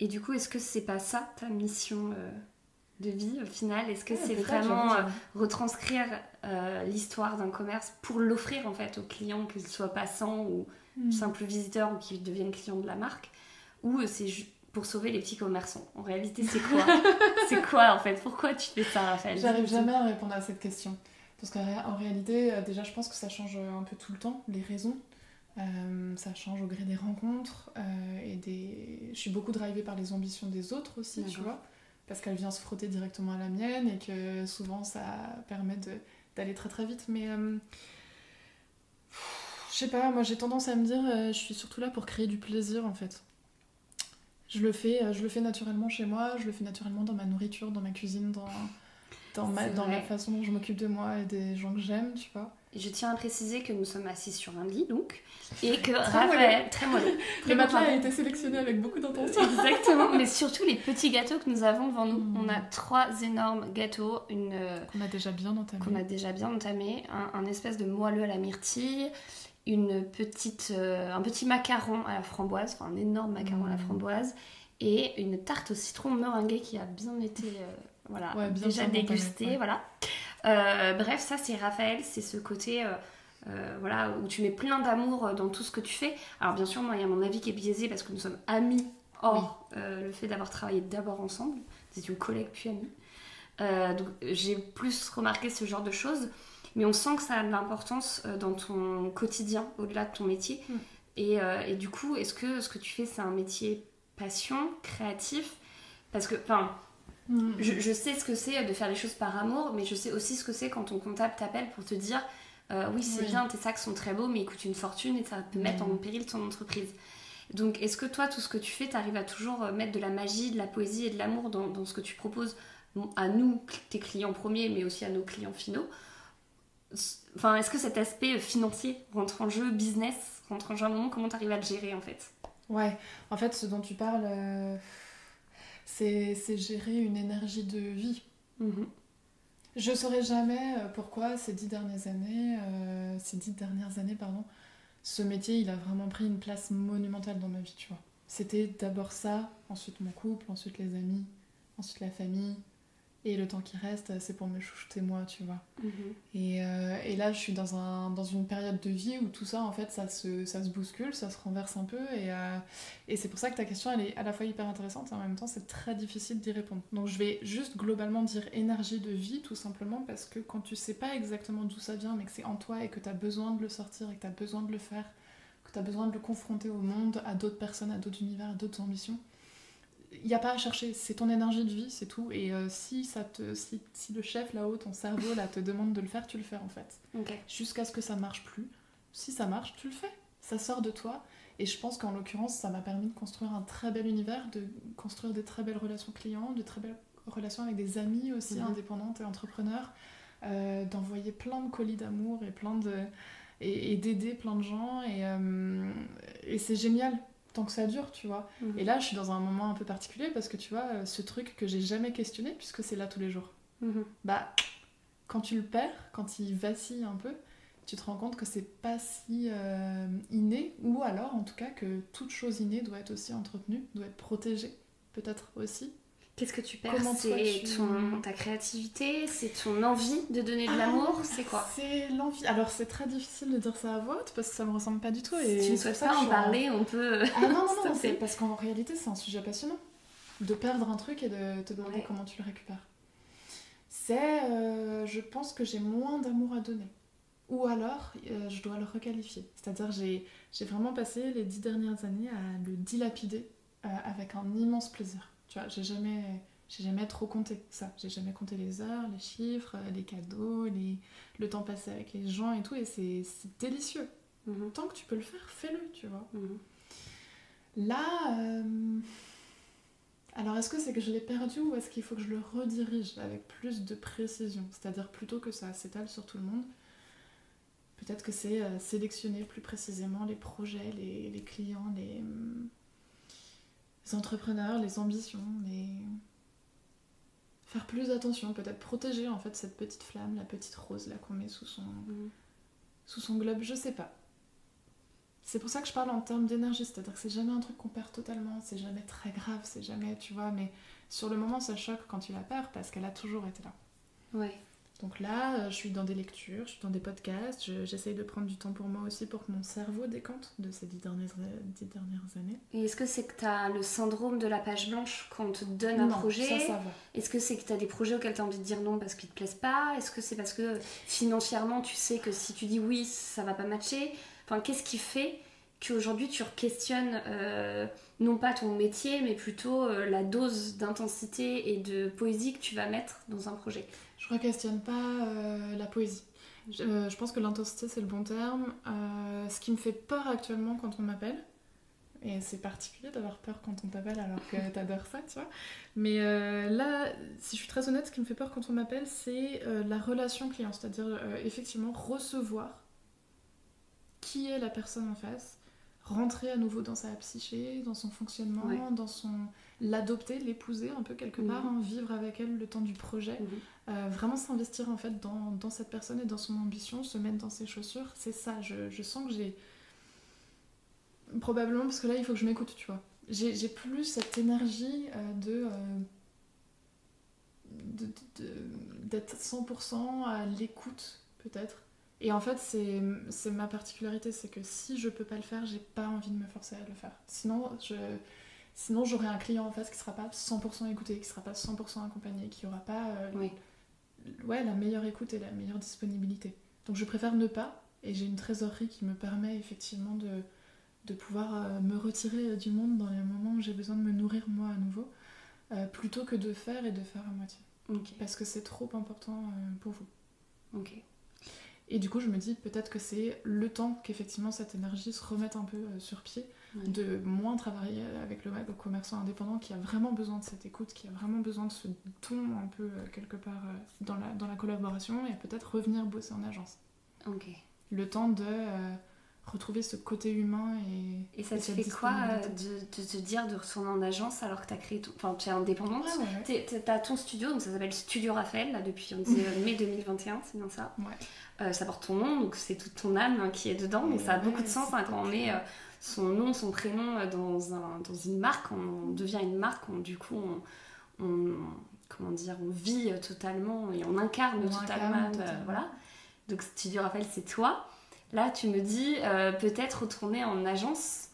Et du coup, est-ce que c'est pas ça ta mission de vie au final? Est-ce que c'est vraiment retranscrire l'histoire d'un commerce pour l'offrir en fait aux clients, qu'ils soient passants ou simples visiteurs ou qui deviennent clients de la marque, ou c'est pour sauver les petits commerçants? En réalité, c'est quoi? C'est quoi en fait? Pourquoi tu fais ça, Raphaël? J'arrive jamais à répondre à cette question. Parce qu'en réalité, déjà, je pense que ça change un peu tout le temps, les raisons. Ça change au gré des rencontres. Je suis beaucoup drivée par les ambitions des autres aussi, tu vois. Parce qu'elle vient se frotter directement à la mienne et que souvent, ça permet d'aller très très vite. Mais je sais pas, moi j'ai tendance à me dire, je suis surtout là pour créer du plaisir en fait. Je le fais naturellement chez moi, je le fais naturellement dans ma nourriture, dans ma cuisine, dans la façon dont je m'occupe de moi et des gens que j'aime, tu vois. Et je tiens à préciser que nous sommes assis sur un lit, donc, et que Raphaël, très mollo. Le matelas a été sélectionné avec beaucoup d'intention. Exactement, mais surtout les petits gâteaux que nous avons devant nous. On a 3 énormes gâteaux, qu'on a déjà bien entamé. Un espèce de moelleux à la myrtille, un petit macaron à la framboise, enfin un énorme macaron à la framboise, et une tarte au citron meringuée qui a bien été déjà dégustée. Voilà. Bref, ça c'est Raphaël, c'est ce côté où tu mets plein d'amour dans tout ce que tu fais. Alors bien sûr, moi il y a mon avis qui est biaisé parce que nous sommes amis, le fait d'avoir travaillé d'abord ensemble, nous étions collègues puis amis. Donc j'ai plus remarqué ce genre de choses. Mais on sent que ça a de l'importance dans ton quotidien, au-delà de ton métier. Et du coup, est-ce que ce que tu fais, c'est un métier passion, créatif? Parce que, je sais ce que c'est de faire les choses par amour, mais je sais aussi ce que c'est quand ton comptable t'appelle pour te dire oui, c'est bien, tes sacs sont très beaux, mais ils coûtent une fortune et ça peut mettre en péril ton entreprise. Donc, est-ce que toi, tout ce que tu fais, t'arrives à toujours mettre de la magie, de la poésie et de l'amour dans ce que tu proposes à nous, tes clients premiers, mais aussi à nos clients finaux? Enfin, est-ce que cet aspect financier rentre en jeu, business rentre en jeu à un moment? Comment tu arrives à le gérer en fait? Ouais, en fait, ce dont tu parles, c'est gérer une énergie de vie. Je saurais jamais pourquoi ces 10 dernières années, ce métier, il a vraiment pris une place monumentale dans ma vie, tu vois. C'était d'abord ça, ensuite mon couple, ensuite les amis, ensuite la famille. Et le temps qui reste, c'est pour me chouchouter moi, tu vois. Et là, je suis dans une période de vie où tout ça, en fait, ça se bouscule, ça se renverse un peu. Et c'est pour ça que ta question, elle est à la fois hyper intéressante et en même temps, c'est très difficile d'y répondre. Donc, je vais juste globalement dire énergie de vie, tout simplement, parce que quand tu sais pas exactement d'où ça vient, mais que c'est en toi et que tu as besoin de le sortir et que tu as besoin de le faire, que tu as besoin de le confronter au monde, à d'autres personnes, à d'autres univers, à d'autres ambitions, il n'y a pas à chercher, c'est ton énergie de vie, c'est tout. Et si le chef là-haut, ton cerveau là, te demande de le faire, tu le fais en fait. Jusqu'à ce que ça marche plus. Si ça marche, tu le fais. Ça sort de toi. Et je pense qu'en l'occurrence, ça m'a permis de construire un très bel univers, de construire des très belles relations clients, de très belles relations avec des amis aussi, indépendantes et entrepreneurs, d'envoyer plein de colis d'amour et d'aider plein de gens. Et c'est génial. Tant que ça dure, tu vois. Et là, je suis dans un moment un peu particulier parce que tu vois, ce truc que j'ai jamais questionné, puisque c'est là tous les jours. Quand tu le perds, quand il vacille un peu, tu te rends compte que c'est pas si inné, ou alors, en tout cas, que toute chose innée doit être aussi entretenue, doit être protégée, peut-être aussi. Qu'est-ce que tu perds? C'est ta créativité? C'est ton envie de donner de l'amour? C'est quoi? C'est l'envie. Alors c'est très difficile de dire ça à voix haute parce que ça me ressemble pas du tout. Et si tu ne souhaites pas en parler, on peut... non, c'est parce qu'en réalité c'est un sujet passionnant. de perdre un truc et de te demander comment tu le récupères. Je pense que j'ai moins d'amour à donner. Ou alors, je dois le requalifier. C'est-à-dire, j'ai vraiment passé les 10 dernières années à le dilapider avec un immense plaisir. Tu vois, j'ai jamais trop compté ça. J'ai jamais compté les heures, les chiffres, les cadeaux, le temps passé avec les gens et tout. Et c'est délicieux. Tant que tu peux le faire, fais-le, tu vois. Là, alors est-ce que c'est que je l'ai perdu ou est-ce qu'il faut que je le redirige avec plus de précision? C'est-à-dire plutôt que ça s'étale sur tout le monde, peut-être que c'est sélectionner plus précisément les projets, les clients, les entrepreneurs, les ambitions, faire plus attention, peut-être protéger en fait cette petite flamme, la petite rose là qu'on met sous son globe, je sais pas. C'est pour ça que je parle en termes d'énergie, c'est-à-dire que c'est jamais un truc qu'on perd totalement, c'est jamais très grave, c'est jamais, tu vois, mais sur le moment ça choque quand tu la perds parce qu'elle a toujours été là. Ouais. Donc là, je suis dans des lectures, je suis dans des podcasts, j'essaye de prendre du temps pour moi aussi pour que mon cerveau décante de ces 10 dernières années. Et est-ce que c'est que tu as le syndrome de la page blanche quand on te donne un projet? Ça va. Est-ce que c'est que tu as des projets auxquels tu as envie de dire non parce qu'ils te plaisent pas? Est-ce que c'est parce que financièrement tu sais que si tu dis oui, ça va pas matcher? Enfin, qu'est-ce qui fait qu'aujourd'hui tu questionnes non pas ton métier, mais plutôt la dose d'intensité et de poésie que tu vas mettre dans un projet? Je re-questionne pas la poésie. Je pense que l'intensité c'est le bon terme. Ce qui me fait peur actuellement quand on m'appelle, et c'est particulier d'avoir peur quand on t'appelle alors que t'adores ça, tu vois. Mais là, si je suis très honnête, ce qui me fait peur quand on m'appelle, c'est la relation client. C'est-à-dire effectivement recevoir qui est la personne en face, rentrer à nouveau dans sa psyché, dans son fonctionnement, dans l'adopter, l'épouser un peu quelque part, vivre avec elle le temps du projet, vraiment s'investir en fait dans cette personne et dans son ambition, se mettre dans ses chaussures, c'est ça, je sens que j'ai... Probablement parce que là il faut que je m'écoute, tu vois. J'ai plus cette énergie d'être 100% à l'écoute peut-être. Et en fait, c'est ma particularité, c'est que si je peux pas le faire, j'ai pas envie de me forcer à le faire. Sinon j'aurai un client en face qui sera pas 100% écouté, qui sera pas 100% accompagné, qui aura pas la meilleure écoute et la meilleure disponibilité. Donc je préfère ne pas, et j'ai une trésorerie qui me permet effectivement de pouvoir me retirer du monde dans les moments où j'ai besoin de me nourrir moi à nouveau, plutôt que de faire à moitié. Parce que c'est trop important pour vous. Et du coup, je me dis peut-être que c'est le temps qu'effectivement cette énergie se remette un peu sur pied, de moins travailler avec le commerçant indépendant qui a vraiment besoin de cette écoute, qui a vraiment besoin de ce ton un peu quelque part dans la collaboration, et peut-être revenir bosser en agence. Le temps de retrouver ce côté humain et ça te fait quoi de te dire de retourner en agence alors que tu es indépendante? T'as ton studio, donc ça s'appelle Studio Raphaël, là, depuis on disait mai 2021, c'est bien ça? Ça porte ton nom, donc c'est toute ton âme qui est dedans, donc ça a beaucoup de sens quand on met son nom, son prénom dans une marque, on devient une marque, on vit totalement et on incarne totalement. Voilà. Donc Studio Raphaël, c'est toi. Là, tu me dis peut-être retourner en agence.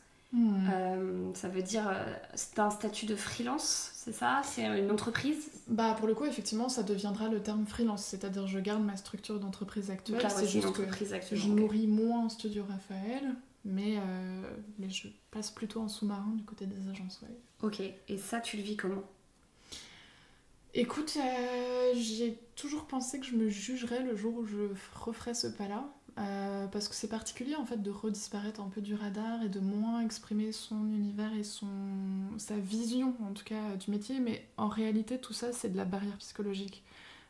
Ça veut dire c'est un statut de freelance, c'est ça? C'est une entreprise? Bah pour le coup, effectivement, ça deviendra le terme freelance, c'est-à-dire je garde ma structure d'entreprise actuelle. Donc là, c'est juste que je nourris moins Studio Raphaël, mais je passe plutôt en sous-marin du côté des agences. Ok, et ça, tu le vis comment? Écoute, j'ai toujours pensé que je me jugerais le jour où je referais ce pas-là. Parce que c'est particulier en fait de redisparaître un peu du radar et de moins exprimer son univers et sa vision en tout cas du métier, mais en réalité tout ça c'est de la barrière psychologique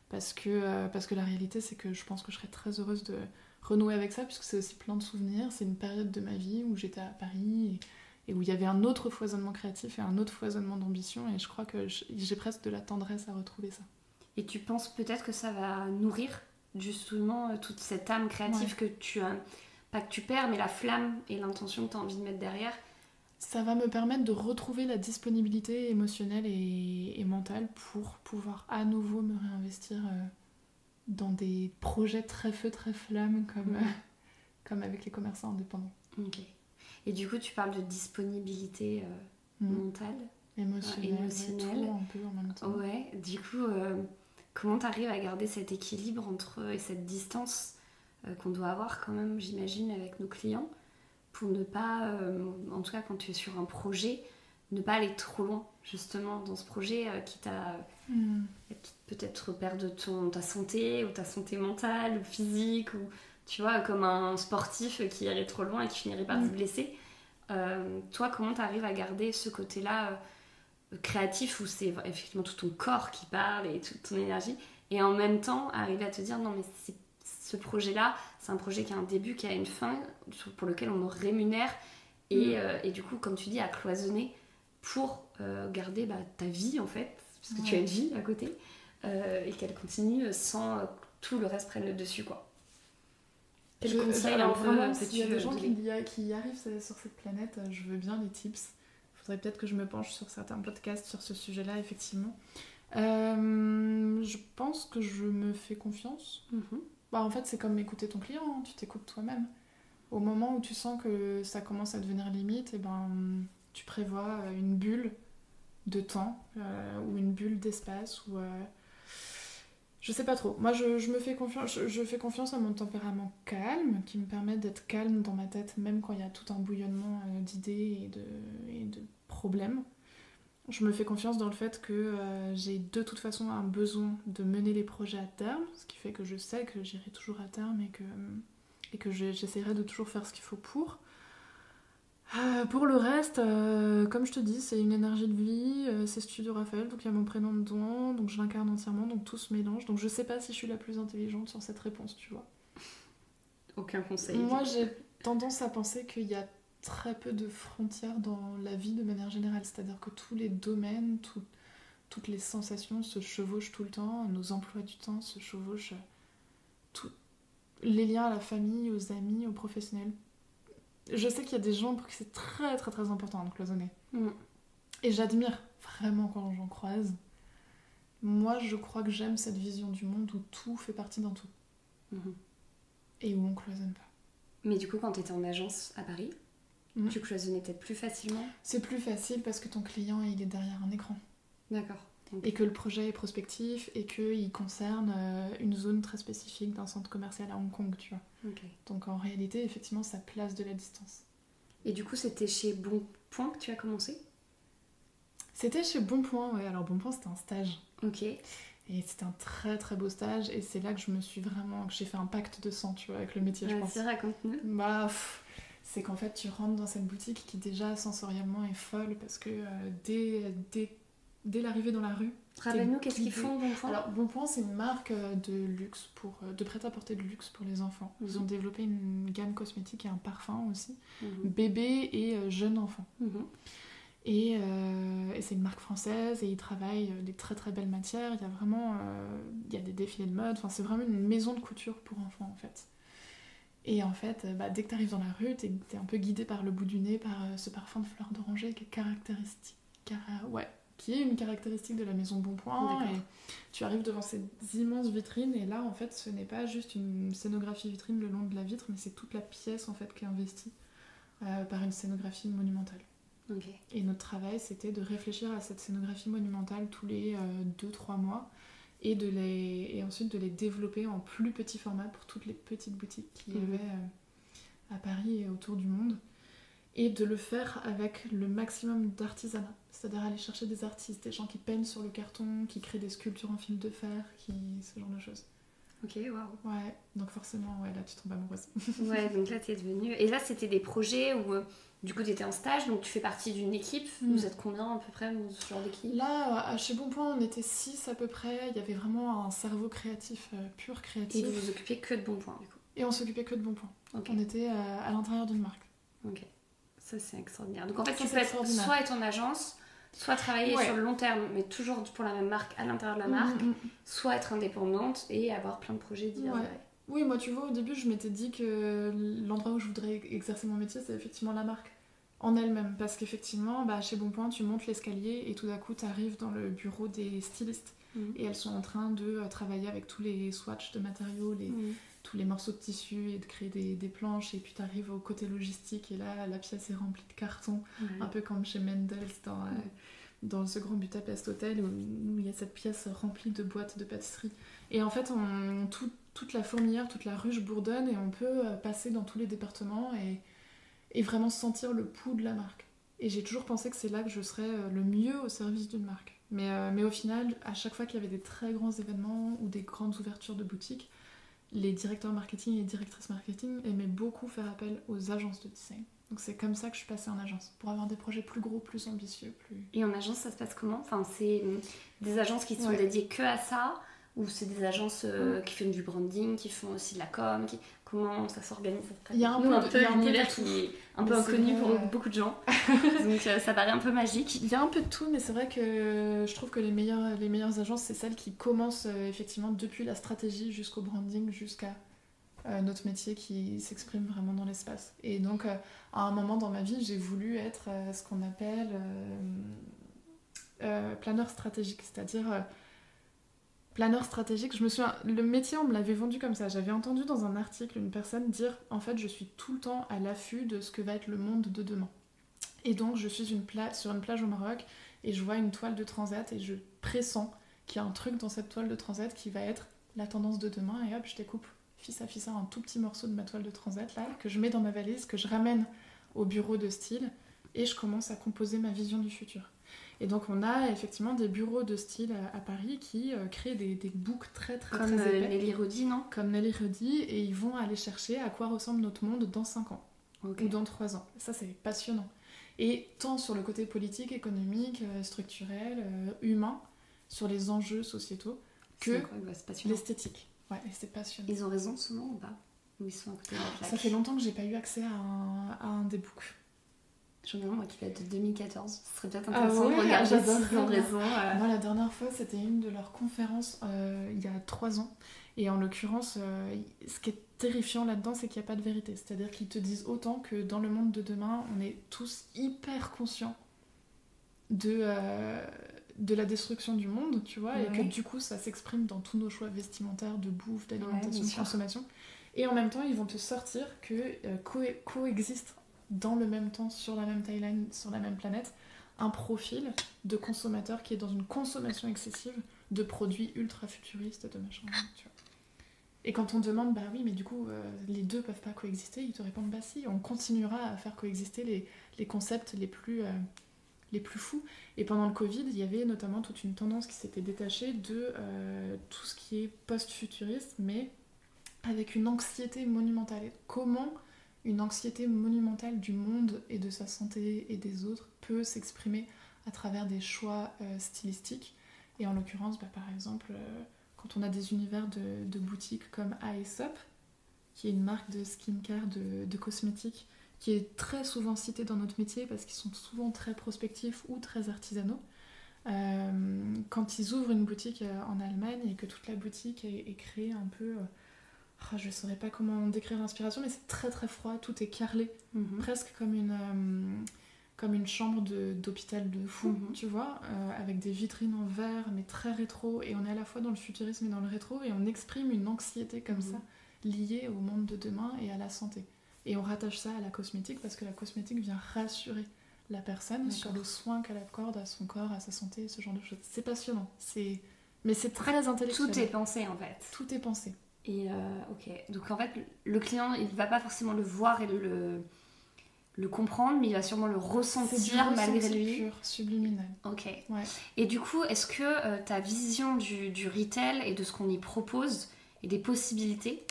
parce que la réalité c'est que je pense que je serais très heureuse de renouer avec ça puisque c'est aussi plein de souvenirs, c'est une période de ma vie où j'étais à Paris et où il y avait un autre foisonnement créatif et un autre foisonnement d'ambition, et je crois que j'ai presque de la tendresse à retrouver ça. Et tu penses peut-être que ça va nourrir justement toute cette âme créative que tu as, pas que tu perds, mais la flamme et l'intention que tu as envie de mettre derrière? Ça va me permettre de retrouver la disponibilité émotionnelle et mentale pour pouvoir à nouveau me réinvestir dans des projets très feu, très flamme comme avec les commerçants indépendants. Et du coup, tu parles de disponibilité mentale. émotionnel. Tout un peu en même temps. Ouais, du coup, comment tu arrives à garder cet équilibre et cette distance qu'on doit avoir quand même, j'imagine, avec nos clients pour ne pas, en tout cas quand tu es sur un projet, ne pas aller trop loin justement dans ce projet qui t'a peut-être perdre ta santé ou ta santé mentale ou physique ou tu vois comme un sportif qui irait trop loin et qui finirait par se blesser. Toi, comment tu arrives à garder ce côté-là créatif où c'est effectivement tout ton corps qui parle et toute ton énergie et en même temps arriver à te dire non mais ce projet-là, c'est un projet qui a un début, qui a une fin, pour lequel on me rémunère et du coup, comme tu dis, à cloisonner pour garder ta vie en fait, parce que tu as une vie à côté et qu'elle continue sans tout le reste prenne le dessus quoi. Quel conseil un peu vraiment, s'il y a des gens qui y arrivent sur cette planète, je veux bien les tips. Il faudrait peut-être que je me penche sur certains podcasts sur ce sujet-là, effectivement. Je pense que je me fais confiance. En fait, c'est comme écouter ton client, hein, tu t'écoutes toi-même. Au moment où tu sens que ça commence à devenir limite, tu prévois une bulle de temps ou une bulle d'espace ou je sais pas trop. Moi, je me fais confiance. Je fais confiance à mon tempérament calme, qui me permet d'être calme dans ma tête, même quand il y a tout un bouillonnement d'idées et de problèmes. Je me fais confiance dans le fait que j'ai de toute façon un besoin de mener les projets à terme, ce qui fait que je sais que j'irai toujours à terme et que j'essaierai de toujours faire ce qu'il faut pour. Pour le reste, comme je te dis, c'est une énergie de vie, c'est Studio Raphaël, donc il y a mon prénom dedans, donc je l'incarne entièrement, donc tout se mélange. Donc je sais pas si je suis la plus intelligente sur cette réponse, tu vois. Aucun conseil. Moi, j'ai tendance à penser qu'il y a très peu de frontières dans la vie de manière générale, c'est-à-dire que tous les domaines, toutes les sensations se chevauchent tout le temps, nos emplois du temps se chevauchent, les liens à la famille, aux amis, aux professionnels. Je sais qu'il y a des gens pour qui c'est très très très important de cloisonner. Et j'admire vraiment quand j'en croise. Moi, je crois que j'aime cette vision du monde où tout fait partie d'un tout. Et où on cloisonne pas. Mais du coup, quand tu étais en agence à Paris, tu cloisonnais peut-être plus facilement ? C'est plus facile parce que ton client, il est derrière un écran. D'accord. Okay. Et que le projet est prospectif et qu'il concerne une zone très spécifique d'un centre commercial à Hong Kong, tu vois. Okay. Donc en réalité, effectivement, ça place de la distance. Et du coup, c'était chez Bonpoint que tu as commencé ? C'était chez Bonpoint, ouais. Alors Bonpoint, c'était un stage. Ok. Et c'était un très très beau stage. Et c'est là que j'ai fait un pacte de sang, tu vois, avec le métier, je pense. Vas-y, raconte-nous. C'est qu'en fait, tu rentres dans cette boutique qui déjà sensoriellement est folle parce que dès l'arrivée dans la rue... Rappelle-nous, qu'est-ce qu'ils font, Bonpoint ? Alors, Bonpoint, c'est une marque de luxe, de prêt-à-porter de luxe pour les enfants. Ils ont développé une gamme cosmétique et un parfum aussi, bébé et jeune enfant. Et c'est une marque française et ils travaillent des très très belles matières. Il y a vraiment il y a des défilés de mode. Enfin, c'est vraiment une maison de couture pour enfants, en fait. Et en fait, dès que tu arrives dans la rue, t'es un peu guidé par le bout du nez, par ce parfum de fleur d'oranger qui est caractéristique. Qui est une caractéristique de la maison Bonpoint. Et tu arrives devant ces immenses vitrines et là, en fait, ce n'est pas juste une scénographie vitrine le long de la vitre, mais c'est toute la pièce en fait qui est investie par une scénographie monumentale. Okay. Et notre travail, c'était de réfléchir à cette scénographie monumentale tous les 2-3 mois et ensuite de les développer en plus petit format pour toutes les petites boutiques qu'il y avait à Paris et autour du monde. Et de le faire avec le maximum d'artisanat, c'est-à-dire aller chercher des artistes, des gens qui peignent sur le carton, qui créent des sculptures en fil de fer, ce genre de choses. Ok, waouh. Ouais, donc forcément, ouais, là tu tombes amoureuse. Ouais, donc là t'es devenue... Et là c'était des projets où du coup t'étais en stage, donc tu fais partie d'une équipe. Vous êtes combien à peu près, ce genre d'équipe ? Là, chez Bonpoint, on était 6 à peu près. Il y avait vraiment un cerveau créatif, pur créatif. Et vous vous occupiez que de Bonpoint du coup ? Et on s'occupait que de Bonpoint. Okay. On était à l'intérieur d'une marque. Ok. Ça, c'est extraordinaire. Donc en fait, tu peux soit être en agence, soit travailler sur le long terme, mais toujours pour la même marque, à l'intérieur de la marque, soit être indépendante et avoir plein de projets divers. Oui, moi, tu vois, au début, je m'étais dit que l'endroit où je voudrais exercer mon métier, c'est effectivement la marque en elle-même. Parce qu'effectivement, chez Bonpoint, tu montes l'escalier et tout d'un coup, tu arrives dans le bureau des stylistes. Et elles sont en train de travailler avec tous les swatchs de matériaux, tous les morceaux de tissu et de créer des planches. Et puis tu arrives au côté logistique et là, la pièce est remplie de cartons, un peu comme chez Mendels dans ce Grand Budapest Hotel où il y a cette pièce remplie de boîtes de pâtisserie. Et en fait, toute la fourmilière, toute la ruche bourdonne et on peut passer dans tous les départements et vraiment sentir le pouls de la marque. Et j'ai toujours pensé que c'est là que je serais le mieux au service d'une marque. Mais au final, à chaque fois qu'il y avait des très grands événements ou des grandes ouvertures de boutiques, les directeurs marketing et directrices marketing aimaient beaucoup faire appel aux agences de design. Donc c'est comme ça que je suis passée en agence, pour avoir des projets plus gros, plus ambitieux. Et en agence, ça se passe comment ? Enfin, c'est des agences qui sont dédiées que à ça, ou c'est des agences qui font du branding, qui font aussi de la com, comment ça s'organise ? Il y a un univers qui est un peu inconnu pour beaucoup de gens, donc ça paraît un peu magique. Il y a un peu de tout, mais c'est vrai que je trouve que les meilleures agences, c'est celles qui commencent effectivement depuis la stratégie jusqu'au branding, jusqu'à notre métier qui s'exprime vraiment dans l'espace. Et donc, à un moment dans ma vie, j'ai voulu être ce qu'on appelle planeur stratégique, c'est-à-dire... planeur stratégique, le métier on me l'avait vendu comme ça. J'avais entendu dans un article une personne dire en fait je suis tout le temps à l'affût de ce que va être le monde de demain. Et donc je suis sur une plage au Maroc et je vois une toile de transat et je pressens qu'il y a un truc dans cette toile de transat qui va être la tendance de demain et hop je découpe fils à un tout petit morceau de ma toile de transat là que je mets dans ma valise, que je ramène au bureau de style et je commence à composer ma vision du futur. Et donc on a effectivement des bureaux de style à Paris qui créent des books très épais. Comme Nelly Rodi, non ? Comme Nelly Rodi, et ils vont aller chercher à quoi ressemble notre monde dans 5 ans ou dans 3 ans. Ça c'est passionnant. Et tant sur le côté politique, économique, structurel, humain, sur les enjeux sociétaux, que l'esthétique. Ouais, et c'est passionnant. Ils ont raison souvent ou pas ? Ou ils sont à côté de la plaque ? Ça fait longtemps que j'ai pas eu accès à un des books. J'en ai un moi qui date de 2014, ce serait peut-être intéressant de regarder s'ils ont raison. Moi la dernière fois c'était une de leurs conférences il y a 3 ans et en l'occurrence ce qui est terrifiant là-dedans c'est qu'il n'y a pas de vérité, c'est-à-dire qu'ils te disent autant que dans le monde de demain on est tous hyper conscients de la destruction du monde, tu vois, et que du coup ça s'exprime dans tous nos choix vestimentaires, de bouffe, d'alimentation, de consommation, et en même temps ils vont te sortir que coexistent dans le même temps, sur la même timeline, sur la même planète, un profil de consommateur qui est dans une consommation excessive de produits ultra futuristes, de machin, tu vois. Et quand on demande, bah oui, mais du coup, les deux peuvent pas coexister, ils te répondent, bah si, on continuera à faire coexister les concepts les plus fous. Et pendant le Covid, il y avait notamment toute une tendance qui s'était détachée de tout ce qui est post-futuriste, mais avec une anxiété monumentale. Et comment une anxiété monumentale du monde et de sa santé et des autres peut s'exprimer à travers des choix stylistiques. Et en l'occurrence, par exemple, quand on a des univers de boutiques comme Aesop, qui est une marque de skincare, de cosmétiques, qui est très souvent citée dans notre métier parce qu'ils sont souvent très prospectifs ou très artisanaux. Quand ils ouvrent une boutique en Allemagne et que toute la boutique est créée un peu... je ne saurais pas comment décrire l'inspiration, mais c'est très très froid, tout est carrelé, presque comme une chambre d'hôpital de fou, tu vois, avec des vitrines en verre, mais très rétro, et on est à la fois dans le futurisme et dans le rétro, et on exprime une anxiété comme ça, liée au monde de demain et à la santé. Et on rattache ça à la cosmétique, parce que la cosmétique vient rassurer la personne sur le soin qu'elle accorde à son corps, à sa santé, ce genre de choses. C'est passionnant, mais c'est très intellectuel. Tout est pensé en fait. Tout est pensé. Et ok, donc en fait le client il va pas forcément le voir et le comprendre, mais il va sûrement le ressentir malgré lui. Pur, subliminal. Ok. Ouais. Et du coup, est-ce que ta vision du retail et de ce qu'on y propose et des possibilités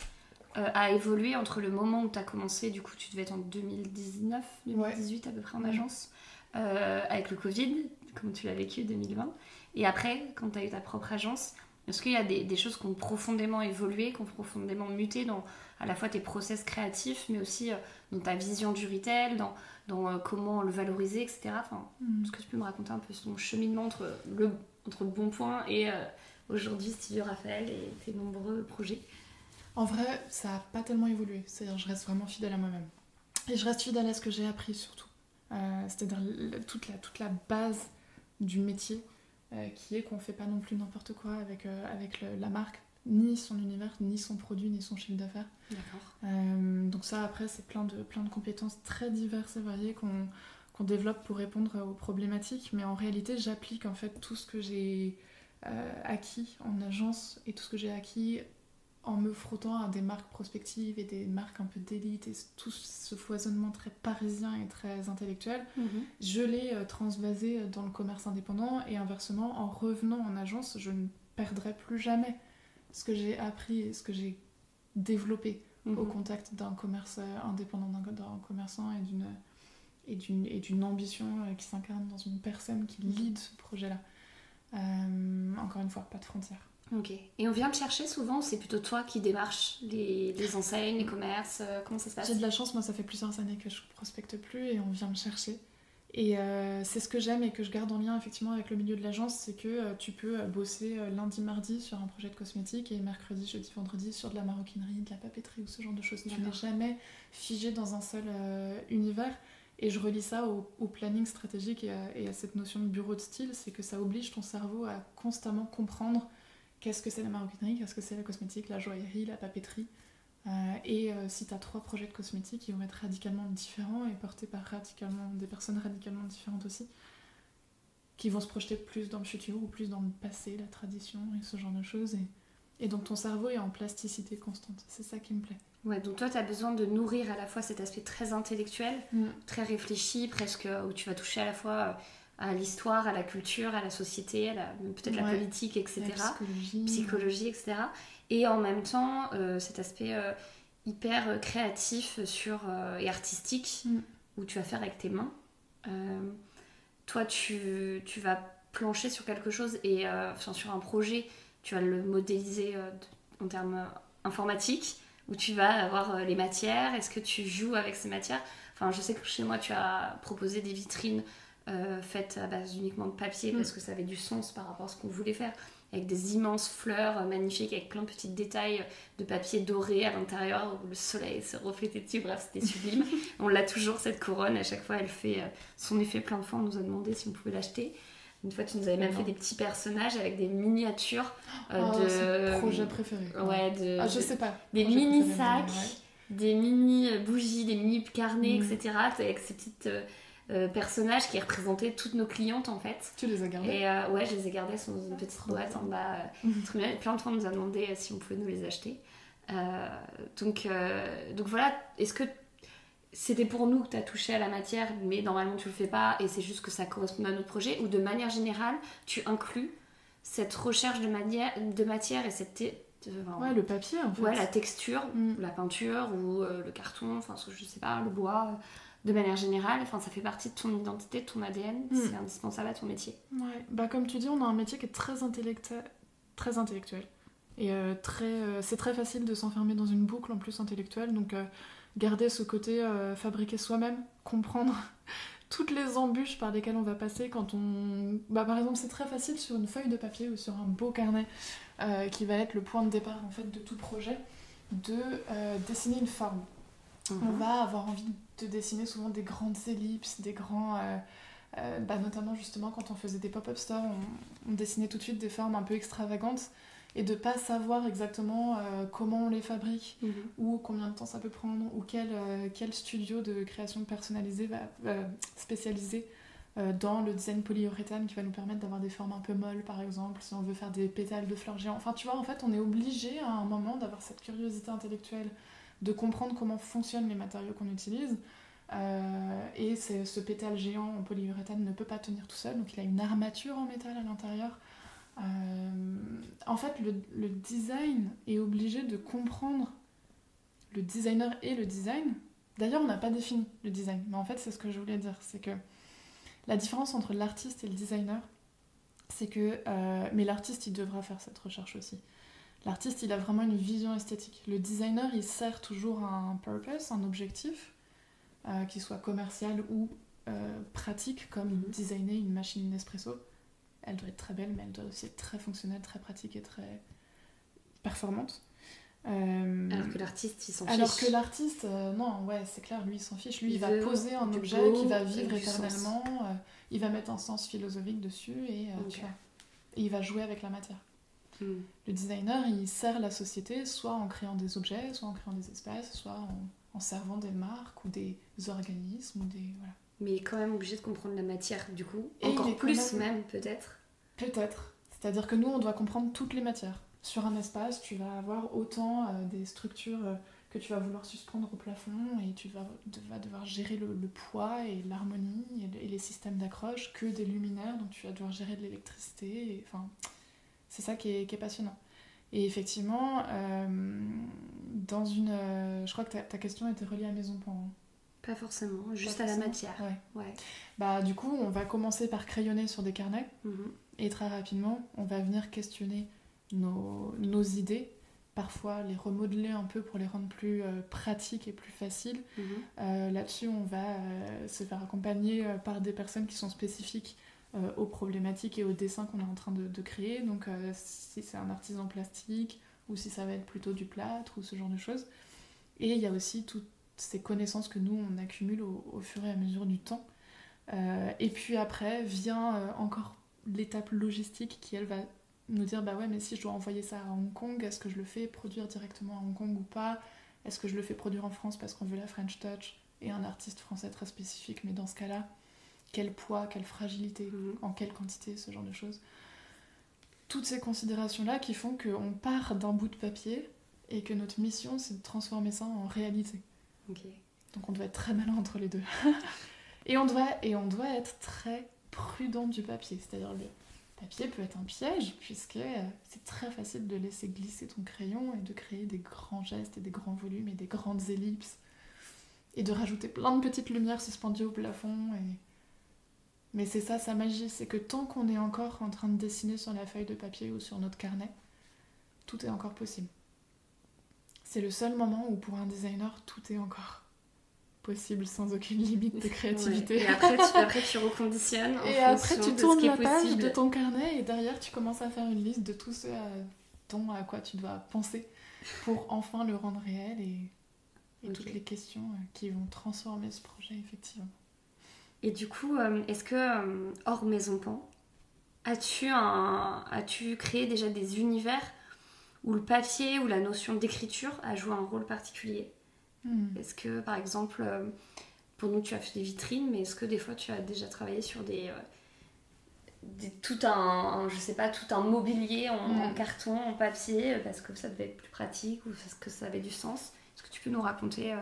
a évolué entre le moment où tu as commencé, du coup tu devais être en 2019, 2018 à peu près en agence, avec le Covid, comme tu l'as vécu 2020, et après quand tu as eu ta propre agence? Est-ce qu'il y a des choses qui ont profondément évolué, qui ont profondément muté dans à la fois tes process créatifs, mais aussi dans ta vision du retail, dans comment le valoriser, etc. Enfin, est-ce que tu peux me raconter un peu ton cheminement entre Bonpoint et aujourd'hui Studio Raphaël et tes nombreux projets? En vrai, ça n'a pas tellement évolué. C'est-à-dire je reste vraiment fidèle à moi-même. Et je reste fidèle à ce que j'ai appris surtout. C'est-à-dire toute la base du métier, qui est qu'on ne fait pas non plus n'importe quoi avec la marque, ni son univers, ni son produit, ni son chiffre d'affaires. D'accord. Donc ça, après, c'est plein de compétences très diverses et variées qu'on développe pour répondre aux problématiques, mais en réalité j'applique en fait tout ce que j'ai acquis en agence et tout ce que j'ai acquis en me frottant à des marques prospectives et des marques un peu d'élite et tout ce foisonnement très parisien et très intellectuel, je l'ai transvasé dans le commerce indépendant, et inversement, en revenant en agence, je ne perdrai plus jamais ce que j'ai appris et ce que j'ai développé au contact d'un commerce indépendant, d'un commerçant et d'une ambition qui s'incarne dans une personne qui lead ce projet-là. Encore une fois, pas de frontières. Ok. Et on vient te chercher souvent, c'est plutôt toi qui démarches les enseignes, les commerces, comment ça se passe? J'ai de la chance, moi ça fait plusieurs années que je prospecte plus et on vient me chercher. Et c'est ce que j'aime et que je garde en lien effectivement avec le milieu de l'agence, c'est que tu peux bosser lundi, mardi sur un projet de cosmétique et mercredi, jeudi, vendredi sur de la maroquinerie, de la papeterie ou ce genre de choses. Tu n'es jamais figé dans un seul univers. Et je relie ça au planning stratégique et à cette notion de bureau de style, c'est que ça oblige ton cerveau à constamment comprendre qu'est-ce que c'est la maroquinerie, qu'est-ce que c'est la cosmétique, la joaillerie, la papeterie. Si tu as 3 projets de cosmétique, ils vont être radicalement différents et portés par des personnes radicalement différentes aussi, qui vont se projeter plus dans le futur ou plus dans le passé, la tradition et ce genre de choses. Et donc ton cerveau est en plasticité constante. C'est ça qui me plaît. Ouais, donc toi, tu as besoin de nourrir à la fois cet aspect très intellectuel, très réfléchi, presque, où tu vas toucher à la fois à l'histoire, à la culture, à la société, peut-être la politique, etc. La psychologie, etc. Et en même temps, cet aspect hyper créatif et artistique, où tu vas faire avec tes mains. Toi, tu vas plancher sur quelque chose, et sur un projet, tu vas le modéliser en termes informatiques, où tu vas avoir les matières. Est-ce que tu joues avec ces matières? Enfin, je sais que chez moi, tu as proposé des vitrines faites à base uniquement de papier, parce que ça avait du sens par rapport à ce qu'on voulait faire, avec des immenses fleurs magnifiques, avec plein de petits détails de papier doré à l'intérieur, où le soleil se reflétait dessus. Bref, c'était sublime. On l'a toujours, cette couronne. À chaque fois, elle fait son effet plein de fois. On nous a demandé si on pouvait l'acheter. Une fois, tu nous avais même fait des petits personnages avec des miniatures c'est mon projet préféré. Ouais, je sais pas. Des mini sacs, des mini bougies, des mini carnets, etc. Avec ces petites personnages qui représentaient toutes nos clientes en fait. Tu les as gardés? Et ouais, je les ai gardés dans une petite boîte en bas. Très bien. Plein de fois, on nous a demandé si on pouvait nous les acheter. Donc voilà. Est-ce que c'était pour nous que tu as touché à la matière, mais normalement tu le fais pas et c'est juste que ça correspond à notre projet, ou de manière générale tu inclus cette recherche de matière et cette le papier en fait, la texture, la peinture ou le carton, enfin je sais pas, le bois, de manière générale, enfin ça fait partie de ton identité, de ton ADN, c'est indispensable à ton métier. Ouais, comme tu dis, on a un métier qui est très intellectuel et c'est très facile de s'enfermer dans une boucle en plus intellectuelle, donc garder ce côté fabriquer soi-même, comprendre toutes les embûches par lesquelles on va passer quand on... par exemple, c'est très facile sur une feuille de papier ou sur un beau carnet qui va être le point de départ en fait de tout projet, de dessiner une forme. On va avoir envie de dessiner souvent des grandes ellipses, des grands... notamment justement quand on faisait des pop-up stores, on dessinait tout de suite des formes un peu extravagantes, et de pas savoir exactement comment on les fabrique, ou combien de temps ça peut prendre, ou quel studio de création personnalisée va spécialiser dans le design polyuréthane qui va nous permettre d'avoir des formes un peu molles par exemple, si on veut faire des pétales de fleurs géants. Enfin tu vois, en fait on est obligé à un moment d'avoir cette curiosité intellectuelle, de comprendre comment fonctionnent les matériaux qu'on utilise, et ce pétale géant en polyuréthane ne peut pas tenir tout seul, donc il a une armature en métal à l'intérieur. En fait, le design est obligé de comprendre le designer et le design. D'ailleurs, on n'a pas défini le design, mais en fait, c'est ce que je voulais dire. C'est que la différence entre l'artiste et le designer, c'est que... mais l'artiste, il devra faire cette recherche aussi. L'artiste, il a vraiment une vision esthétique. Le designer, il sert toujours un purpose, un objectif, qui soit commercial ou pratique, comme designer une machine Nespresso. Elle doit être très belle, mais elle doit aussi être très fonctionnelle, très pratique et très performante. Alors que l'artiste, il s'en fiche. Alors que l'artiste, non, ouais, c'est clair, lui, il s'en fiche. Lui, il va poser un objet qui va vivre éternellement. Il va mettre un sens philosophique dessus et il va jouer avec la matière. Le designer, il sert la société soit en créant des objets, soit en créant des espaces, soit en servant des marques ou des organismes ou des... Voilà. Mais quand même obligé de comprendre la matière, du coup. Et Encore il est plus quand même, peut-être. Peut-être. C'est-à-dire que nous, on doit comprendre toutes les matières. Sur un espace, tu vas avoir autant des structures que tu vas vouloir suspendre au plafond et tu vas devoir gérer le poids et l'harmonie et les systèmes d'accroche que des luminaires, donc tu vas devoir gérer de l'électricité. Enfin, c'est ça qui est passionnant. Et effectivement, je crois que ta question était reliée à Maison Pan. Pas forcément, juste à la matière. Ouais. Bah, du coup, on va commencer par crayonner sur des carnets. Et très rapidement, on va venir questionner nos idées, parfois les remodeler un peu pour les rendre plus pratiques et plus faciles. Là-dessus, on va se faire accompagner par des personnes qui sont spécifiques aux problématiques et aux dessins qu'on est en train de créer. Donc, si c'est un artisan plastique ou si ça va être plutôt du plâtre ou ce genre de choses. Et il y a aussi toutes ces connaissances que nous, on accumule au fur et à mesure du temps. Et puis après, vient encore l'étape logistique qui, elle, va nous dire bah ouais, mais si je dois envoyer ça à Hong Kong, est-ce que je le fais produire directement à Hong Kong ou pas? Est-ce que je le fais produire en France parce qu'on veut la French Touch et un artiste français très spécifique? Mais dans ce cas-là, quel poids, quelle fragilité, en quelle quantité, ce genre de choses. Toutes ces considérations-là qui font qu'on part d'un bout de papier et que notre mission, c'est de transformer ça en réalité. Donc on doit être très malin entre les deux. Et on doit être très prudent du papier. C'est-à-dire le papier peut être un piège puisque c'est très facile de laisser glisser ton crayon et de créer des grands gestes et des grands volumes et des grandes ellipses et de rajouter plein de petites lumières suspendues au plafond. Mais c'est ça sa magie, c'est que tant qu'on est encore en train de dessiner sur la feuille de papier ou sur notre carnet, tout est encore possible. C'est le seul moment où pour un designer, tout est encore possible sans aucune limite de créativité. Ouais. Et après tu reconditionnes et après tu tournes la page de ton carnet et derrière tu commences à faire une liste de tout ce à quoi tu dois penser pour enfin le rendre réel et toutes les questions qui vont transformer ce projet effectivement. Et du coup, est-ce que hors Maison Pan, as-tu créé déjà des univers où le papier ou la notion d'écriture a joué un rôle particulier? Est-ce que, par exemple, pour nous, tu as fait des vitrines, mais est-ce que des fois, tu as déjà travaillé sur tout un mobilier en carton, en papier, parce que ça devait être plus pratique ou parce que ça avait du sens? Est-ce que tu peux nous raconter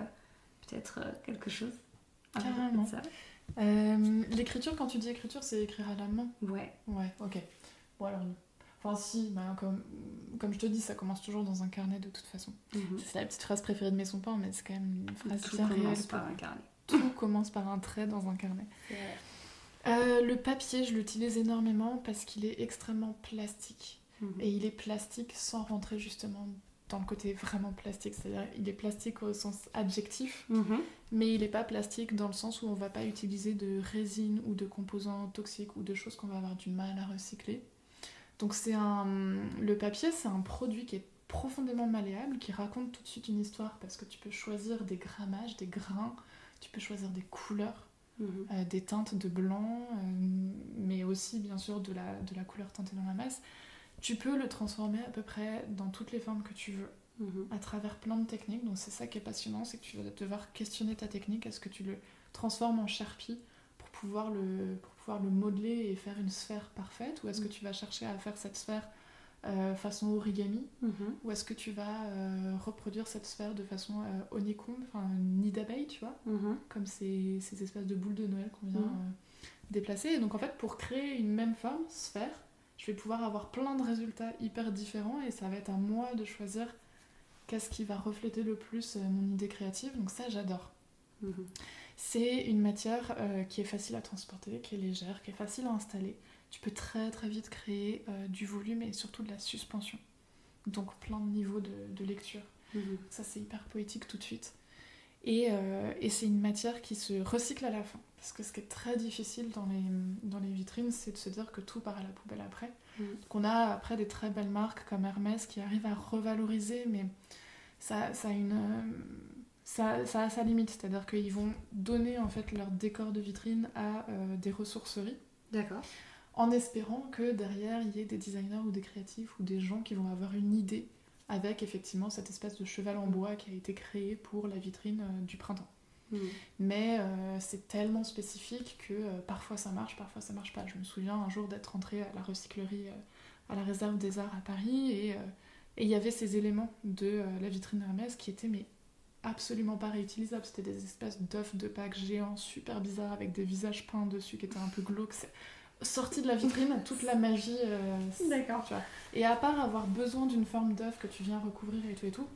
peut-être quelque chose? Carrément. L'écriture, quand tu dis écriture, c'est écrire à la main? Ouais, ok. Bon alors... Enfin si, comme je te dis, ça commence toujours dans un carnet de toute façon. C'est la petite phrase préférée de Maison Pan, mais c'est quand même une phrase bien réelle. Tout commence par un carnet. Tout commence par un trait dans un carnet. Le papier, je l'utilise énormément parce qu'il est extrêmement plastique. Et il est plastique sans rentrer justement dans le côté vraiment plastique. C'est-à-dire il est plastique au sens adjectif, mais il n'est pas plastique dans le sens où on ne va pas utiliser de résine ou de composants toxiques ou de choses qu'on va avoir du mal à recycler. Donc le papier, c'est un produit qui est profondément malléable, qui raconte tout de suite une histoire, parce que tu peux choisir des grammages, des grains, tu peux choisir des couleurs, des teintes de blanc, mais aussi bien sûr de la couleur teintée dans la masse. Tu peux le transformer à peu près dans toutes les formes que tu veux, à travers plein de techniques. Donc c'est ça qui est passionnant, c'est que tu vas devoir questionner ta technique. Est-ce que tu le transformes en Sharpie pour pouvoir le modeler et faire une sphère parfaite, ou est-ce que tu vas chercher à faire cette sphère façon origami, ou est-ce que tu vas reproduire cette sphère de façon honeycomb, enfin nid d'abeille, tu vois, comme ces espèces de boules de Noël qu'on vient déplacer. Et donc en fait, pour créer une même forme, sphère, je vais pouvoir avoir plein de résultats hyper différents et ça va être à moi de choisir qu'est-ce qui va refléter le plus mon idée créative. Donc ça, j'adore. C'est une matière qui est facile à transporter, qui est légère, qui est facile à installer. Tu peux très très vite créer du volume et surtout de la suspension. Donc plein de niveaux de lecture. Ça, c'est hyper poétique tout de suite. Et c'est une matière qui se recycle à la fin. Parce que ce qui est très difficile dans les vitrines, c'est de se dire que tout part à la poubelle après. Donc on a après des très belles marques comme Hermès qui arrivent à revaloriser, mais ça a sa limite. C'est-à-dire qu'ils vont donner en fait leur décor de vitrine à des ressourceries. D'accord. En espérant que derrière, il y ait des designers ou des créatifs ou des gens qui vont avoir une idée avec effectivement cette espèce de cheval en bois qui a été créé pour la vitrine du printemps. Mais c'est tellement spécifique que parfois ça marche pas. Je me souviens un jour d'être rentrée à la recyclerie à la réserve des arts à Paris et il y avait ces éléments de la vitrine Hermès qui étaient mais absolument pas réutilisables. C'était des espèces d'œufs de Pâques géants super bizarres avec des visages peints dessus qui étaient un peu glauques. Sorti de la vitrine, toute la magie. D'accord. Tu vois. Et à part avoir besoin d'une forme d'œuf que tu viens recouvrir et tout,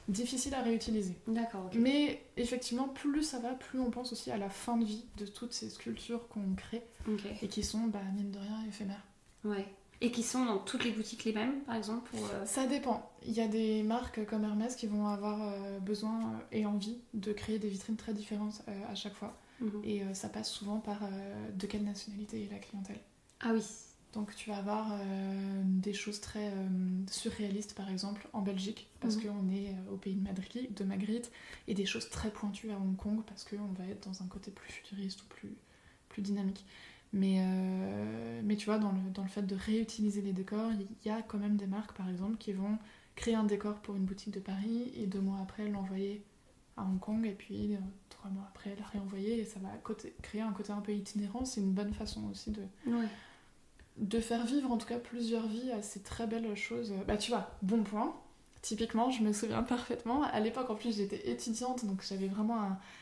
difficile à réutiliser. D'accord. Okay. Mais effectivement, plus ça va, plus on pense aussi à la fin de vie de toutes ces sculptures qu'on crée et qui sont, mine de rien, éphémères. Ouais. Et qui sont dans toutes les boutiques les mêmes, par exemple Ça dépend. Il y a des marques comme Hermès qui vont avoir besoin et envie de créer des vitrines très différentes à chaque fois. Et ça passe souvent par de quelle nationalité est la clientèle. Ah oui. Donc tu vas avoir des choses très surréalistes par exemple en Belgique parce qu'on est au pays de Magritte et des choses très pointues à Hong Kong parce qu'on va être dans un côté plus futuriste ou plus dynamique. Mais tu vois, dans le fait de réutiliser les décors, il y a quand même des marques par exemple qui vont créer un décor pour une boutique de Paris et 2 mois après l'envoyer à Hong Kong et puis 3 mois après le réenvoyer et ça va créer un côté un peu itinérant. C'est une bonne façon aussi de faire vivre en tout cas plusieurs vies à ces très belles choses. Tu vois, bon point. Typiquement, je me souviens parfaitement. À l'époque, en plus, j'étais étudiante, donc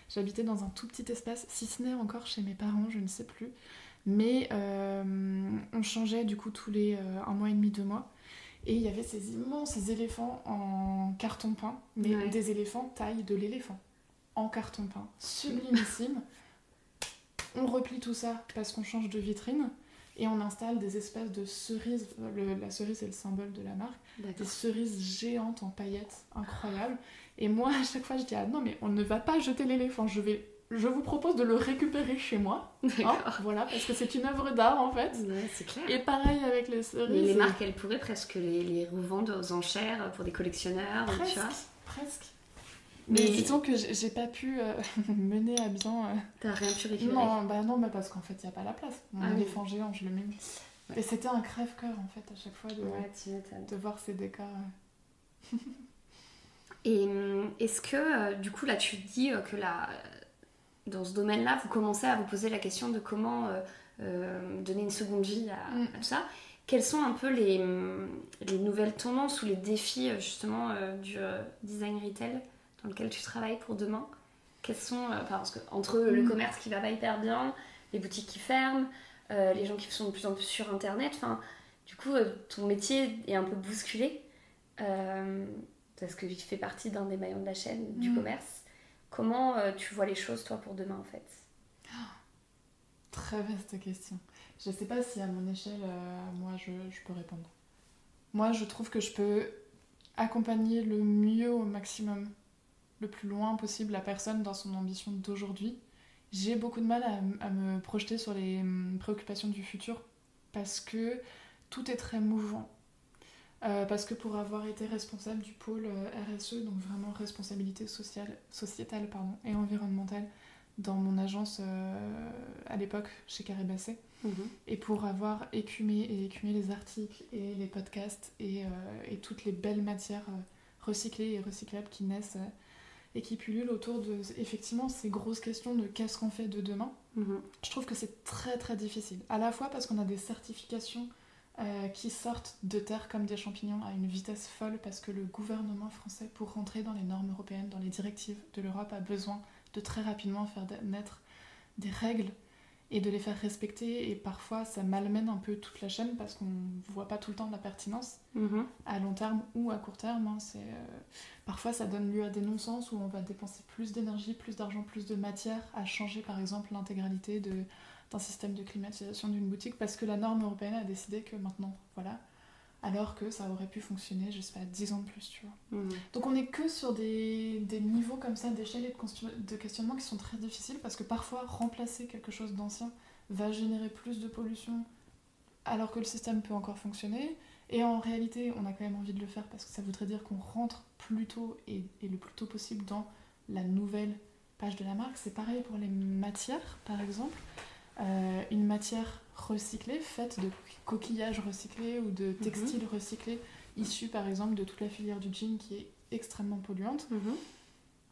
j'habitais dans un tout petit espace, si ce n'est encore chez mes parents, je ne sais plus. Mais on changeait du coup tous les 1 mois et demi, 2 mois. Et il y avait ces immenses éléphants en carton peint, mais des éléphants taille de l'éléphant, en carton peint. Sublimissime. On replie tout ça parce qu'on change de vitrine. Et on installe des espèces de cerises, la cerise est le symbole de la marque, des cerises géantes en paillettes, incroyables. Et moi, à chaque fois, je dis « Ah non, mais on ne va pas jeter l'éléphant, je vous propose de le récupérer chez moi. » Voilà, parce que c'est une œuvre d'art, en fait. Ouais, c'est clair. Et pareil avec les cerises. Mais les marques, elles pourraient presque les revendre aux enchères pour des collectionneurs. Presque. Mais disons que j'ai pas pu mener à bien... T'as rien pu récupérer? Non, parce qu'en fait, il n'y a pas la place. Mon éléphant géant, je le mets. Ouais. Et c'était un crève-cœur, en fait, à chaque fois, de voir ces décors. Et est-ce que, du coup, là, tu dis que dans ce domaine-là, vous commencez à vous poser la question de comment donner une seconde vie à tout ça. Quelles sont un peu les nouvelles tendances ou les défis, justement, du design retail dans lequel tu travailles pour demain? Quels sont, parce que entre le commerce qui va pas hyper bien, les boutiques qui ferment, les gens qui sont de plus en plus sur internet, du coup ton métier est un peu bousculé parce que tu fais partie d'un des maillons de la chaîne du commerce. Comment tu vois les choses toi pour demain en fait? Très vaste question. Je sais pas si à mon échelle moi je peux répondre. Moi je trouve que je peux accompagner le mieux au maximum, le plus loin possible la personne dans son ambition d'aujourd'hui. J'ai beaucoup de mal à me projeter sur les préoccupations du futur parce que tout est très mouvant. Parce que pour avoir été responsable du pôle RSE, donc vraiment responsabilité sociétale et environnementale dans mon agence à l'époque chez Carré Basset, et pour avoir écumé les articles et les podcasts et toutes les belles matières recyclées et recyclables qui naissent et qui pullulent autour de effectivement ces grosses questions de qu'est-ce qu'on fait de demain. Je trouve que c'est très très difficile, à la fois parce qu'on a des certifications qui sortent de terre comme des champignons à une vitesse folle parce que le gouvernement français, pour rentrer dans les normes européennes, dans les directives de l'Europe, a besoin de très rapidement faire naître des règles et de les faire respecter, et parfois ça malmène un peu toute la chaîne parce qu'on voit pas tout le temps la pertinence à long terme ou à court terme. Parfois ça donne lieu à des non-sens où on va dépenser plus d'énergie, plus d'argent, plus de matière à changer par exemple l'intégralité d'un système de climatisation d'une boutique parce que la norme européenne a décidé que maintenant, voilà, alors que ça aurait pu fonctionner, je sais pas, 10 ans de plus, tu vois. Donc on n'est que sur des niveaux comme ça d'échelle et de questionnement qui sont très difficiles parce que parfois remplacer quelque chose d'ancien va générer plus de pollution alors que le système peut encore fonctionner, et en réalité on a quand même envie de le faire parce que ça voudrait dire qu'on rentre plus tôt et le plus tôt possible dans la nouvelle page de la marque. C'est pareil pour les matières par exemple. Une matière recyclée, faite de coquillages recyclés ou de textiles recyclés, issus par exemple de toute la filière du jean qui est extrêmement polluante,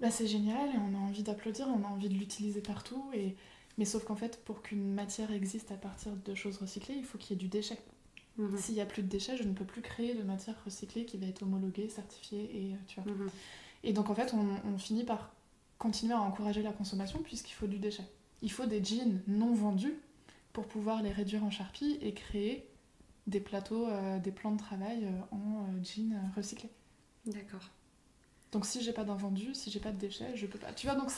Bah, c'est génial et on a envie d'applaudir, on a envie de l'utiliser partout. Mais sauf qu'en fait, pour qu'une matière existe à partir de choses recyclées, il faut qu'il y ait du déchet. S'il n'y a plus de déchets, je ne peux plus créer de matière recyclée qui va être homologuée, certifiée et tu vois. Et donc en fait, on finit par continuer à encourager la consommation puisqu'il faut du déchet. Il faut des jeans non vendus pour pouvoir les réduire en charpie et créer des plateaux, des plans de travail en jeans recyclés. D'accord. Donc si j'ai pas d'invendu, si j'ai pas de déchets, je peux pas. Tu vois, donc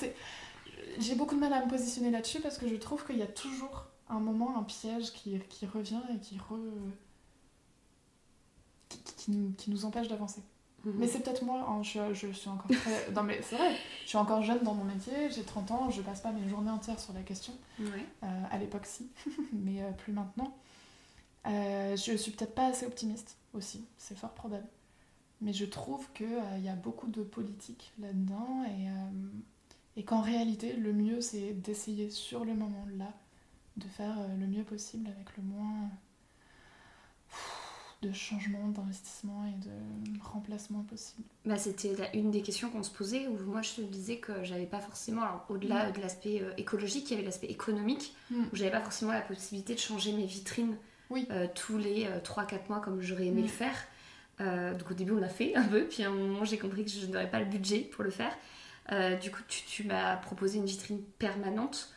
j'ai beaucoup de mal à me positionner là-dessus parce que je trouve qu'il y a toujours un moment, un piège qui revient et qui nous empêche d'avancer. Mais c'est peut-être moi, hein, je suis encore très... Non mais c'est vrai, je suis encore jeune dans mon métier, j'ai 30 ans, je passe pas mes journées entières sur la question. À l'époque si, mais plus maintenant. Je suis peut-être pas assez optimiste aussi, c'est fort probable. Mais je trouve qu'il y a beaucoup de politique là-dedans et qu'en réalité, le mieux c'est d'essayer sur le moment là de faire le mieux possible avec le moins de changements, d'investissement et de remplacement possible. Bah, c'était une des questions qu'on se posait où moi je te disais que j'avais pas forcément, alors, au-delà de l'aspect écologique, il y avait l'aspect économique où j'avais pas forcément la possibilité de changer mes vitrines tous les 3-4 mois comme j'aurais aimé le faire. Donc au début on l'a fait un peu, puis à un moment j'ai compris que je n'aurais pas le budget pour le faire. Du coup tu m'as proposé une vitrine permanente,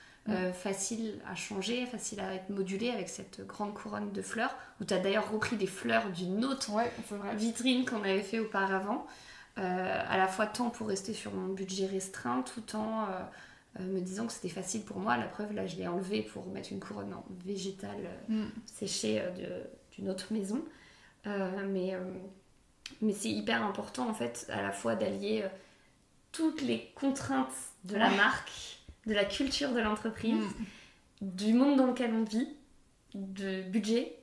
facile à changer, facile à être modulée avec cette grande couronne de fleurs, où tu as d'ailleurs repris des fleurs d'une autre vitrine qu'on avait fait auparavant, à la fois tant pour rester sur mon budget restreint, tout en me disant que c'était facile pour moi. La preuve, là je l'ai enlevée pour mettre une couronne en végétal séchée d'une autre maison. Mais c'est hyper important en fait à la fois d'allier toutes les contraintes de la marque, de la culture de l'entreprise, du monde dans lequel on vit, de budget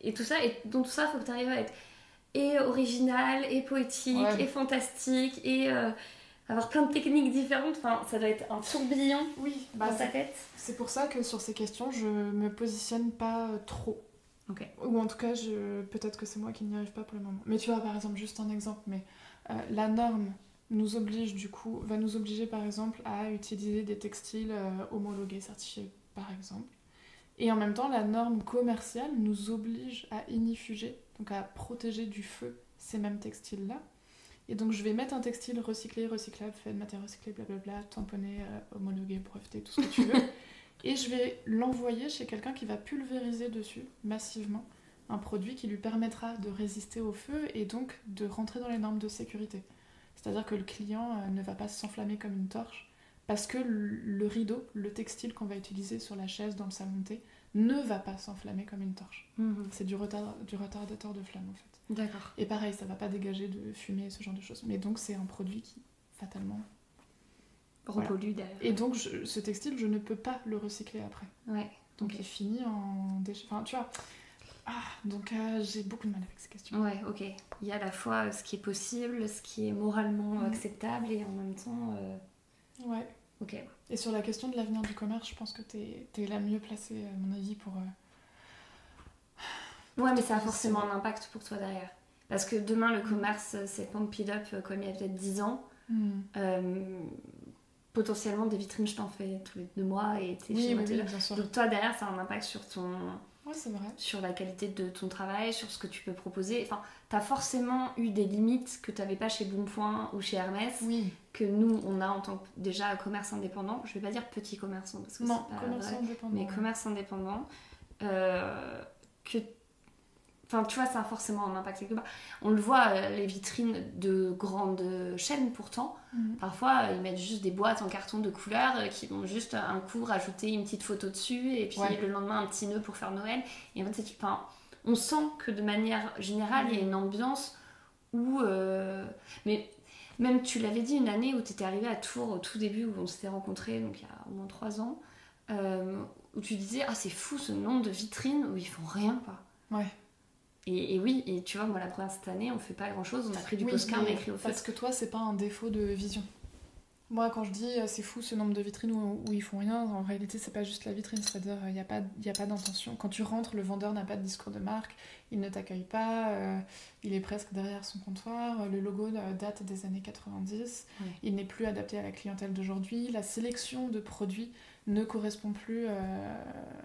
et tout ça, et dans tout ça il faut que tu arrives à être et original et poétique et fantastique et avoir plein de techniques différentes. Enfin, ça doit être un tourbillon dans sa tête. C'est pour ça que sur ces questions je me positionne pas trop. Ou en tout cas, peut-être que c'est moi qui n'y arrive pas pour le moment. Mais tu vois, par exemple, juste un exemple, mais la norme va nous obliger par exemple à utiliser des textiles homologués, certifiés par exemple. Et en même temps, la norme commerciale nous oblige à ignifuger, donc à protéger du feu ces mêmes textiles-là. Et donc je vais mettre un textile recyclé, recyclable, fait de matière recyclée, blablabla, tamponné, homologué, breveté, tout ce que tu veux. Et je vais l'envoyer chez quelqu'un qui va pulvériser dessus massivement un produit qui lui permettra de résister au feu et donc de rentrer dans les normes de sécurité. C'est-à-dire que le client ne va pas s'enflammer comme une torche parce que le rideau, le textile qu'on va utiliser sur la chaise dans le salon de thé ne va pas s'enflammer comme une torche. C'est du retardateur de flamme en fait. D'accord. Et pareil, ça va pas dégager de fumée, ce genre de choses. Mais donc c'est un produit qui, fatalement... repollue derrière. Et donc ce textile, je ne peux pas le recycler après. Donc il finit en déchet. Enfin, tu vois. Donc j'ai beaucoup de mal avec ces questions. Il y a à la fois ce qui est possible, ce qui est moralement acceptable et en même temps... Et sur la question de l'avenir du commerce, je pense que t'es la mieux placée, à mon avis, pour... mais ça a forcément un impact pour toi derrière. Parce que demain, le commerce, c'est pump it up comme il y a peut-être 10 ans. Potentiellement, des vitrines, je t'en fais tous les 2 mois et t'es chez moi. Bien sûr. Donc toi, derrière, ça a un impact sur ton... c'est vrai. Sur la qualité de ton travail, sur ce que tu peux proposer. Enfin, t'as forcément eu des limites que t'avais pas chez Bonpoint ou chez Hermès, que nous, on a en tant que déjà commerce indépendant. Je vais pas dire petit commerçant, parce que non, c'est pas commerce vrai, indépendant. mais commerce indépendant, que... Enfin, tu vois, ça a forcément un impact quelque part. On le voit, les vitrines de grandes chaînes, pourtant, parfois, ils mettent juste des boîtes en carton de couleur qui vont juste un coup rajouter une petite photo dessus et puis le lendemain, un petit nœud pour faire Noël. Et en fait, on sent que de manière générale, il y a une ambiance où... Mais même, tu l'avais dit, une année où tu étais arrivée à Tours, au tout début, où on s'était rencontrés, donc il y a au moins 3 ans, où tu disais, c'est fou ce nombre de vitrines où ils font rien, quoi. Et tu vois, moi la première cette année, on fait pas grand chose, on a pris du postcard, on a écrit au feu. Parce que toi, c'est pas un défaut de vision. Moi, quand je dis c'est fou ce nombre de vitrines où ils font rien, en réalité, c'est pas juste la vitrine, c'est-à-dire il n'y a pas d'intention. Quand tu rentres, le vendeur n'a pas de discours de marque, il ne t'accueille pas, il est presque derrière son comptoir, le logo date des années 90, Ouais. il n'est plus adapté à la clientèle d'aujourd'hui, la sélection de produits ne correspond plus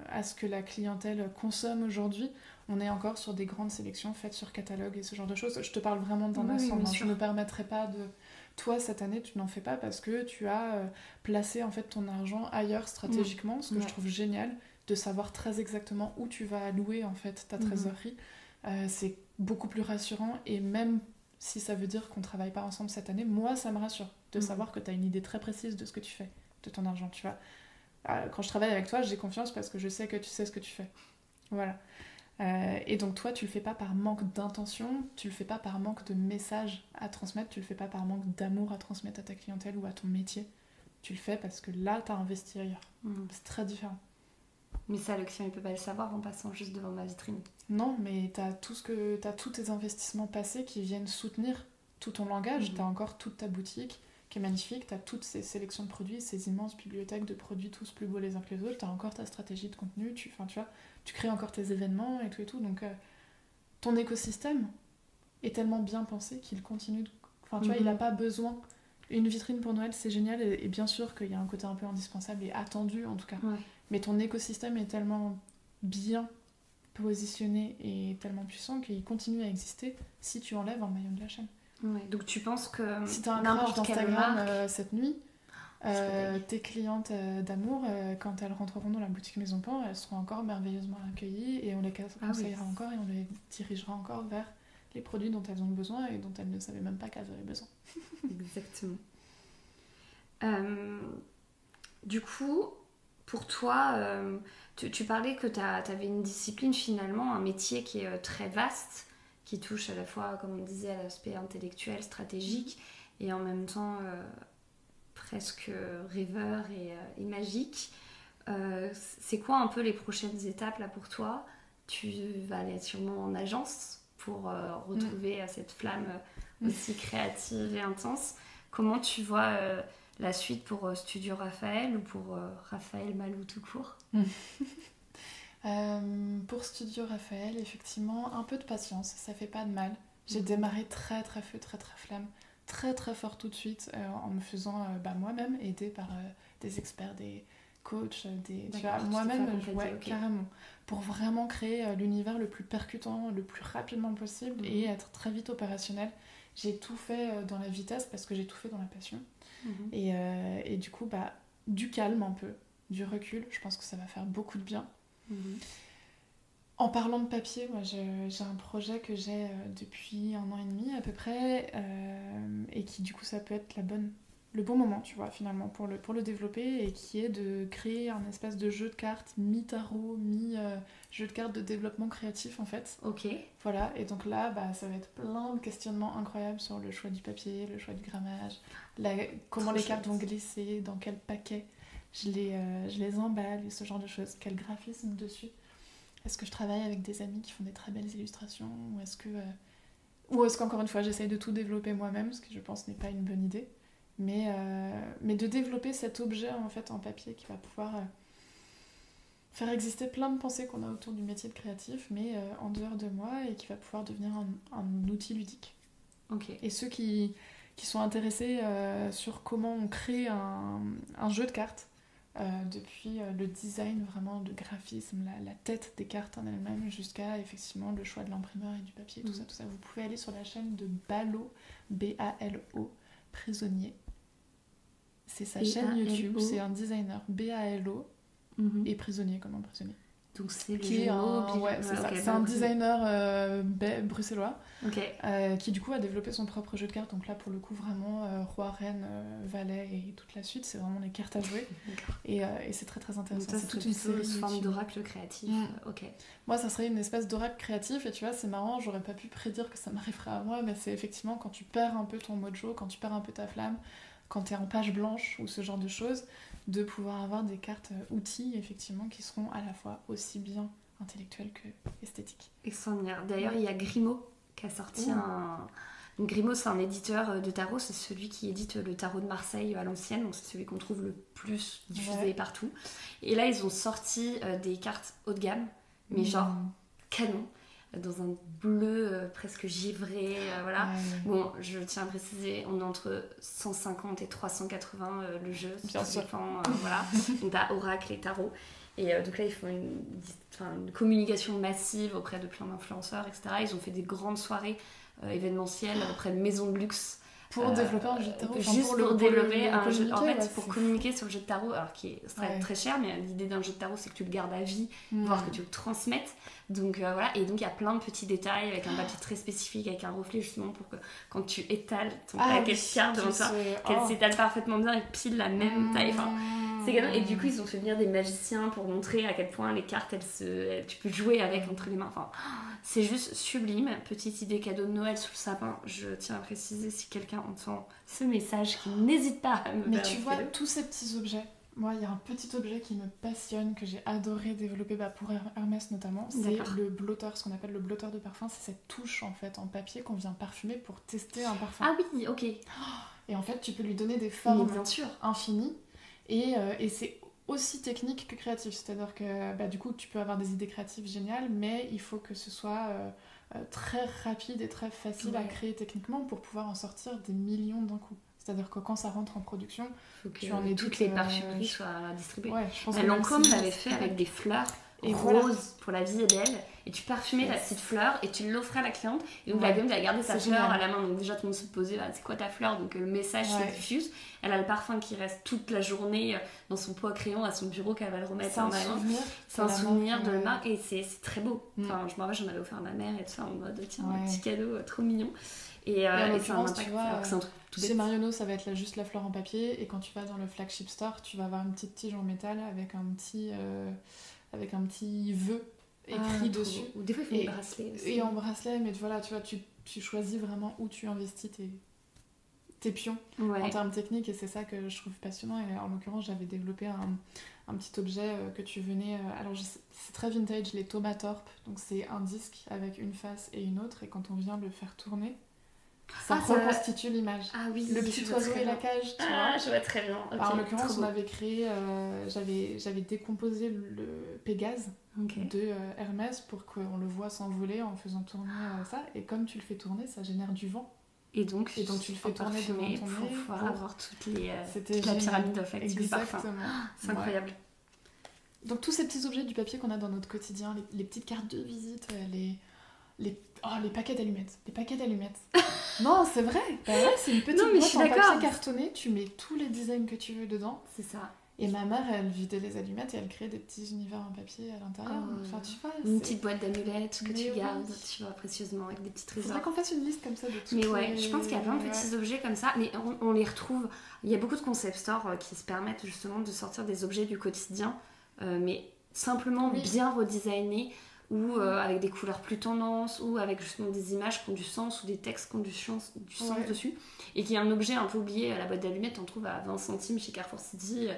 à ce que la clientèle consomme aujourd'hui. On est encore sur des grandes sélections faites sur catalogue et ce genre de choses. Je te parle vraiment d'un ensemble, bien hein. Je sûr. ne me permettrai pas de... Toi, cette année, tu n'en fais pas parce que tu as placé en fait ton argent ailleurs stratégiquement, ce que je trouve génial, de savoir très exactement où tu vas allouer en fait ta trésorerie. C'est beaucoup plus rassurant et même si ça veut dire qu'on ne travaille pas ensemble cette année, moi, ça me rassure de savoir que tu as une idée très précise de ce que tu fais, de ton argent, tu vois. Quand je travaille avec toi, j'ai confiance parce que je sais que tu sais ce que tu fais. Voilà. Et donc toi, tu le fais pas par manque d'intention, tu le fais pas par manque de messages à transmettre, tu le fais pas par manque d'amour à transmettre à ta clientèle ou à ton métier. Tu le fais parce que là, t'as investi ailleurs. C'est très différent. Mais ça, le client, il peut pas le savoir en passant juste devant ma vitrine. Non, mais t'as tous tes investissements passés qui viennent soutenir tout ton langage. T'as encore toute ta boutique qui est magnifique, t'as toutes ces sélections de produits, ces immenses bibliothèques de produits tous plus beaux les uns que les autres, t'as encore ta stratégie de contenu, tu vois, tu crées encore tes événements et tout, donc ton écosystème est tellement bien pensé qu'il continue de... Enfin, tu vois, il n'a pas besoin... Une vitrine pour Noël, c'est génial, et bien sûr qu'il y a un côté un peu indispensable et attendu, en tout cas. Ouais. Mais ton écosystème est tellement bien positionné et tellement puissant qu'il continue à exister si tu enlèves un maillon de la chaîne. Ouais. Donc tu penses que si tu as un crash d'Instagram cette nuit, je tes clientes d'amour, quand elles rentreront dans la boutique Maison Pan, elles seront encore merveilleusement accueillies et on les conseillera encore et on les dirigera encore vers les produits dont elles ont besoin et dont elles ne savaient même pas qu'elles avaient besoin. Exactement. Du coup, pour toi, tu parlais que tu avais une discipline finalement, un métier qui est très vaste, qui touche à la fois, comme on disait, à l'aspect intellectuel, stratégique, et en même temps presque rêveur et magique. C'est quoi un peu les prochaines étapes là pour toi? Tu vas aller sûrement en agence pour retrouver cette flamme aussi créative et intense. Comment tu vois la suite pour Studio Raphaël ou pour Raphaël Malou tout court? Pour Studio Raphaël, effectivement, un peu de patience, ça fait pas de mal. J'ai démarré très très feu, très très flamme, très très fort tout de suite en me faisant moi-même aider par des experts, des coachs, tu vois, moi-même, carrément, pour vraiment créer l'univers le plus percutant, le plus rapidement possible et être très vite opérationnel. J'ai tout fait dans la vitesse parce que j'ai tout fait dans la passion. Et du coup, du calme un peu, du recul, je pense que ça va faire beaucoup de bien. En parlant de papier, moi j'ai un projet que j'ai depuis 1 an et demi à peu près et qui du coup ça peut être le bon moment, tu vois, finalement pour le développer, et qui est de créer un espèce de jeu de cartes mi-tarot, mi-jeu de cartes de développement créatif en fait. Ok. Voilà, et donc là ça va être plein de questionnements incroyables sur le choix du papier, le choix du grammage, comment les cartes vont glisser, dans quel paquet je les emballe, et ce genre de choses, quel graphisme dessus. Est-ce que je travaille avec des amis qui font des très belles illustrations, ou est-ce qu'encore une fois j'essaye de tout développer moi-même, ce qui je pense n'est pas une bonne idée, mais de développer cet objet en fait en papier qui va pouvoir faire exister plein de pensées qu'on a autour du métier de créatif, mais en dehors de moi, et qui va pouvoir devenir un outil ludique. Okay. Et ceux qui sont intéressés sur comment on crée un jeu de cartes, depuis le design, vraiment le graphisme, la tête des cartes en elle-même, jusqu'à effectivement le choix de l'imprimeur et du papier, tout ça. Vous pouvez aller sur la chaîne de Balo, B-A-L-O, Prisonnier. C'est sa chaîne YouTube, c'est un designer, B-A-L-O, et Prisonnier comme un prisonnier. Donc c'est c'est un designer bruxellois qui du coup a développé son propre jeu de cartes. Donc là pour le coup vraiment roi, reine, valet et toute la suite, c'est vraiment les cartes à jouer. Et c'est très très intéressant. Donc ça, c'est toute une série forme d'oracle créatif. Moi ça serait une espèce d'oracle créatif, et tu vois c'est marrant, j'aurais pas pu prédire que ça m'arriverait à moi, mais c'est effectivement quand tu perds un peu ton mojo, quand tu perds un peu ta flamme, quand t'es en page blanche ou ce genre de choses, de pouvoir avoir des cartes outils effectivement qui seront à la fois aussi bien intellectuelles que esthétiques. Extraordinaire. D'ailleurs il y a Grimaud qui a sorti Donc Grimaud, c'est un éditeur de tarot, c'est celui qui édite le tarot de Marseille à l'ancienne, donc c'est celui qu'on trouve le plus diffusé partout. Et là, ils ont sorti des cartes haut de gamme, mais genre canon, dans un bleu presque givré, voilà. Bon, je tiens à préciser, on est entre 150 et 380 le jeu, bien sûr. Voilà. Donc t'as Oracle et Tarot. Et donc là, ils font une communication massive auprès de plein d'influenceurs, etc. Ils ont fait des grandes soirées événementielles auprès de maisons de luxe. Pour développer un jeu de tarot, juste pour développer un jeu. En fait, ouais, pour communiquer sur le jeu de tarot, alors qui serait très cher, mais l'idée d'un jeu de tarot, c'est que tu le gardes à vie, voire que tu le transmettes. Donc voilà, et donc il y a plein de petits détails avec un papier très spécifique, avec un reflet justement pour que quand tu étales ton paquet de cartes devant toi, qu'elle s'étale parfaitement bien et pile la même taille. Enfin, c'est canon. Et du coup, ils ont fait venir des magiciens pour montrer à quel point les cartes, tu peux jouer avec entre les mains. Enfin, c'est juste sublime. Petite idée cadeau de Noël sous le sapin. Je tiens à préciser, si quelqu'un entend ce message, qu'il n'hésite pas à me Mais tu vois, tous ces petits objets, moi, il y a un petit objet qui me passionne, que j'ai adoré développer pour Hermès notamment. C'est le blotteur, ce qu'on appelle le blotteur de parfum. C'est cette touche en fait en papier qu'on vient parfumer pour tester un parfum. Ah oui, ok. Et en fait, tu peux lui donner des formes infinies. Et c'est aussi technique que créatif. C'est-à-dire que du coup, tu peux avoir des idées créatives géniales, mais il faut que ce soit très rapide et très facile à créer techniquement pour pouvoir en sortir des millions d'un coup. C'est-à-dire que quand ça rentre en production, tu en es toutes les parfumeries soient distribuées. Ouais, je pense Lancôme l'avait fait avec des fleurs roses pour La vie est belle, et tu parfumais la petite fleur et tu l'offrais à la cliente, et donc la cliente a gardé sa fleur à la main. Donc déjà tout le monde se posait c'est quoi ta fleur, donc le message se diffuse, elle a le parfum qui reste toute la journée dans son pot à crayon à son bureau, qu'elle va le remettre en avant. C'est un souvenir de la marque, et c'est très beau. Enfin, je me rappelle, j'en avais offert à ma mère et tout ça en mode tiens, un petit cadeau trop mignon. Et c'est un impact, tu vois, chez Marionneau, ça va être juste la fleur en papier, et quand tu vas dans le flagship store, tu vas avoir une petite tige en métal avec un petit vœu écrit dessus. Ou des fois, il faut des bracelets aussi. Et en bracelet, mais voilà, tu vois, tu choisis vraiment où tu investis tes pions en termes techniques, et c'est ça que je trouve passionnant. Et en l'occurrence, j'avais développé un petit objet que tu venais... alors, c'est très vintage, les Tomatorp. Donc, c'est un disque avec une face et une autre, et quand on vient le faire tourner, ça reconstitue l'image. Ah oui, le petit oiseau et la cage, tu vois. Je vois très bien. Okay, en l'occurrence, on avait créé, j'avais décomposé le Pégase de Hermès pour qu'on le voit s'envoler en faisant tourner ça. Et comme tu le fais tourner, ça génère du vent. Et donc tu le fais tourner devant ton nez pour pouvoir avoir toute la pyramide olfactive du parfum. C'est incroyable. Donc tous ces petits objets du papier qu'on a dans notre quotidien, les petites cartes de visite, les paquets d'allumettes. Les paquets d'allumettes. Non, c'est vrai. C'est une petite boîte en papier cartonné. Tu mets tous les designs que tu veux dedans. C'est ça. Et ma mère, elle vidait les allumettes et elle créait des petits univers en papier à l'intérieur. Enfin, tu vois, une petite boîte d'amulettes que tu gardes, tu vois, précieusement, avec des petits trésors. Faudrait qu'on fasse une liste comme ça de tout. Mais ouais, je pense qu'il y a plein de petits objets comme ça, mais on les retrouve. Il y a beaucoup de concept stores qui se permettent justement de sortir des objets du quotidien, mais simplement bien redesignés, ou avec des couleurs plus tendances, ou avec justement des images qui ont du sens, ou des textes qui ont du sens dessus, et qui est un objet un peu oublié. À la boîte d'allumettes, on trouve à 20 centimes chez Carrefour City,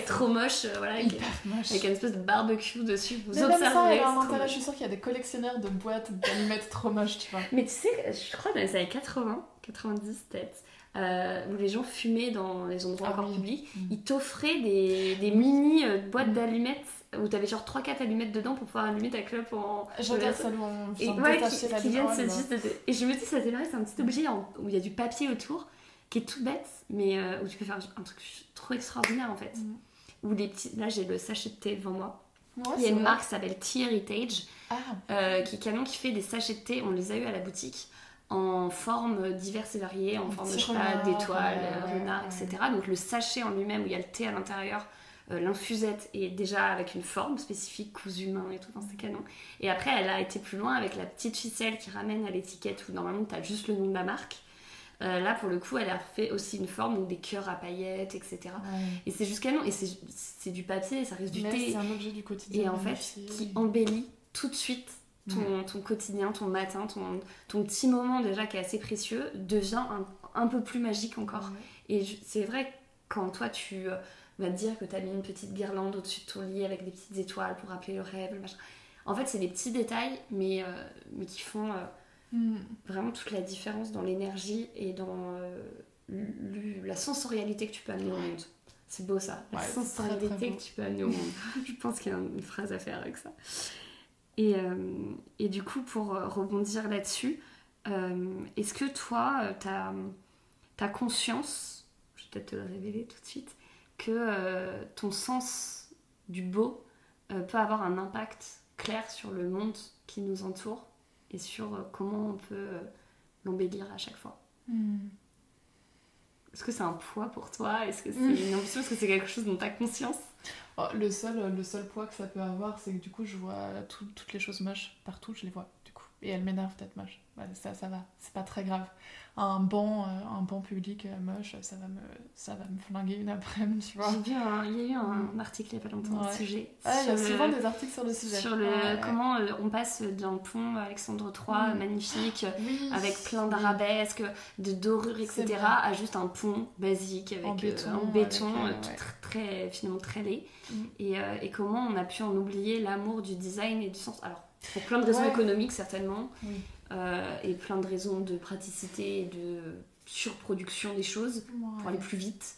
trop moche, avec une espèce de barbecue dessus. Vous mais observez, même ça, il y a un intérêt. Je suis sûre qu'il y a des collectionneurs de boîtes d'allumettes trop moches, tu vois. Mais tu sais, je crois dans les années 80, 90 peut-être, où les gens fumaient dans les endroits encore publics, ils t'offraient des mini boîtes d'allumettes où t'avais genre 3-4 allumettes dedans pour pouvoir allumer ta clope en... J'adore ça, qui viennent et je me dis, ça c'est un petit objet où il y a du papier autour, qui est tout bête, mais où tu peux faire un truc trop extraordinaire en fait. Ou les petits... Là j'ai le sachet de thé devant moi. Il y a une marque qui s'appelle Tea Heritage, qui est canon, qui fait des sachets de thé, on les a eu à la boutique, en formes diverses et variées, en forme d'étoiles, renard, etc. Donc le sachet en lui-même, où il y a le thé à l'intérieur, l'infusette est déjà avec une forme spécifique, cousu main et tout, c'est canon. Et après, elle a été plus loin avec la petite ficelle qui ramène à l'étiquette où normalement tu as juste le nom de la marque. Là, pour le coup, elle a fait aussi une forme, donc des cœurs à paillettes, etc. Et c'est juste canon. Et c'est du papier, ça reste du thé. C'est un objet du quotidien. Et en fait, qui embellit tout de suite ton quotidien, ton matin, ton petit moment déjà qui est assez précieux, devient un peu plus magique encore. Et c'est vrai que quand toi, tu... va te dire que t'as mis une petite guirlande au-dessus de ton lit avec des petites étoiles pour rappeler le rêve, le machin. En fait, c'est des petits détails, mais qui font Vraiment toute la différence dans l'énergie et dans la sensorialité que tu peux amener au monde. C'est beau ça, la sensorialité très, très que tu peux amener au monde. Je pense qu'il y a une phrase à faire avec ça. Et du coup, pour rebondir là-dessus, est-ce que toi, t'as conscience, je vais peut-être te le révéler tout de suite, que ton sens du beau peut avoir un impact clair sur le monde qui nous entoure et sur comment on peut l'embellir à chaque fois. Est-ce que c'est un poids pour toi? Est-ce que c'est une ambition? Est-ce que c'est quelque chose dont tu as conscience? Le seul poids que ça peut avoir, c'est que du coup, je vois toutes les choses moches partout, je les vois, du coup. Et elles m'énervent d'être moches. Ouais, ça va, c'est pas très grave. Un banc public moche, ça va me flinguer une après-midi, tu vois. Il y a eu un article il n'y a pas longtemps au sujet. Il y a souvent des articles sur le sujet. Sur comment on passe d'un pont Alexandre III magnifique, avec plein d'arabesques, de dorures, etc., à juste un pont basique avec en béton finalement très laid. Et comment on a pu en oublier l'amour du design et du sens. Alors, pour plein de raisons économiques, certainement. Et plein de raisons de praticité et de surproduction des choses pour aller plus vite.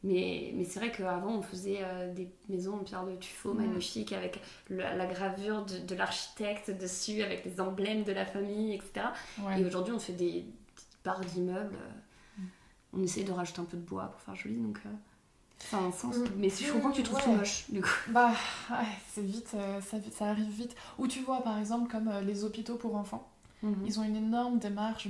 Mais c'est vrai qu'avant, on faisait des maisons en pierre de tuffeau magnifiques avec la gravure de l'architecte dessus, avec les emblèmes de la famille, etc. Et aujourd'hui, on fait des barres d'immeubles. On essaie de rajouter un peu de bois pour faire joli, donc ça a un sens. Mais si je comprends que tu trouves tout moche, du coup. C'est vite, ça arrive vite. Ou tu vois, par exemple, comme les hôpitaux pour enfants. Ils ont une énorme démarche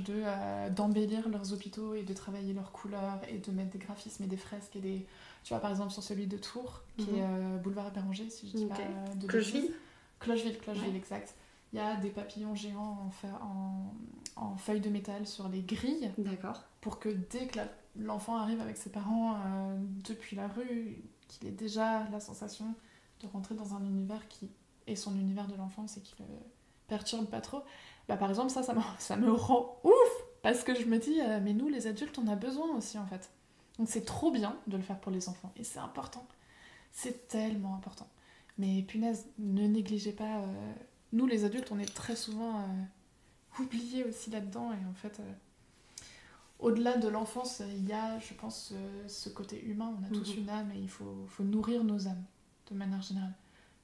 d'embellir leurs hôpitaux et de travailler leurs couleurs et de mettre des graphismes et des fresques et des... Tu vois, par exemple, sur celui de Tours, qui est boulevard Béranger, si je dis pas de Clocheville. Clocheville, exact. Il y a des papillons géants en feuilles de métal sur les grilles. D'accord. Pour que dès que l'enfant arrive avec ses parents depuis la rue, qu'il ait déjà la sensation de rentrer dans un univers qui est son univers de l'enfance et qui le perturbe pas trop. Par exemple, ça me rend ouf, parce que je me dis, mais nous les adultes, on a besoin aussi en fait. Donc c'est trop bien de le faire pour les enfants, et c'est important. C'est tellement important. Mais punaise, ne négligez pas, nous les adultes, on est très souvent oubliés aussi là-dedans, et en fait, au-delà de l'enfance, il y a, je pense, ce côté humain, on a tous une âme, et il faut nourrir nos âmes, de manière générale.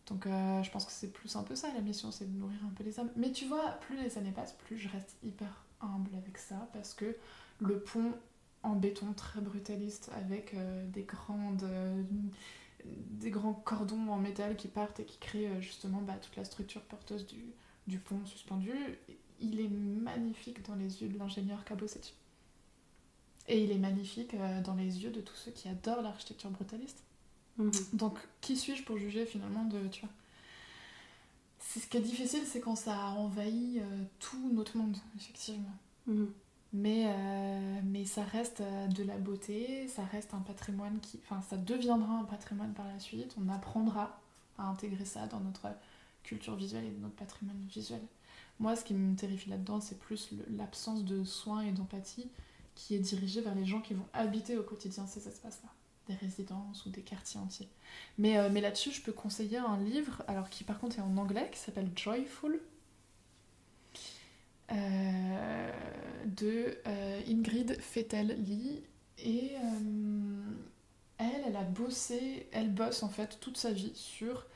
Donc je pense que c'est plus un peu ça la mission, c'est de nourrir un peu les âmes. Mais tu vois, plus les années passent, plus je reste hyper humble avec ça, parce que le pont en béton très brutaliste avec des grands cordons en métal qui partent et qui créent justement toute la structure porteuse du pont suspendu, il est magnifique dans les yeux de l'ingénieur qui a bossé dessus. Et il est magnifique dans les yeux de tous ceux qui adorent l'architecture brutaliste. Donc, qui suis-je pour juger finalement tu vois. Ce qui est difficile, c'est quand ça envahit tout notre monde, effectivement. Mais ça reste de la beauté, ça reste un patrimoine ça deviendra un patrimoine par la suite. On apprendra à intégrer ça dans notre culture visuelle et notre patrimoine visuel. Moi, ce qui me terrifie là-dedans, c'est plus l'absence de soins et d'empathie qui est dirigée vers les gens qui vont habiter au quotidien ces espaces-là. Des résidences ou des quartiers entiers. Mais là-dessus, je peux conseiller un livre, alors qui par contre est en anglais, qui s'appelle Joyful, de Ingrid Fettel-Lee. Et elle bosse en fait toute sa vie sur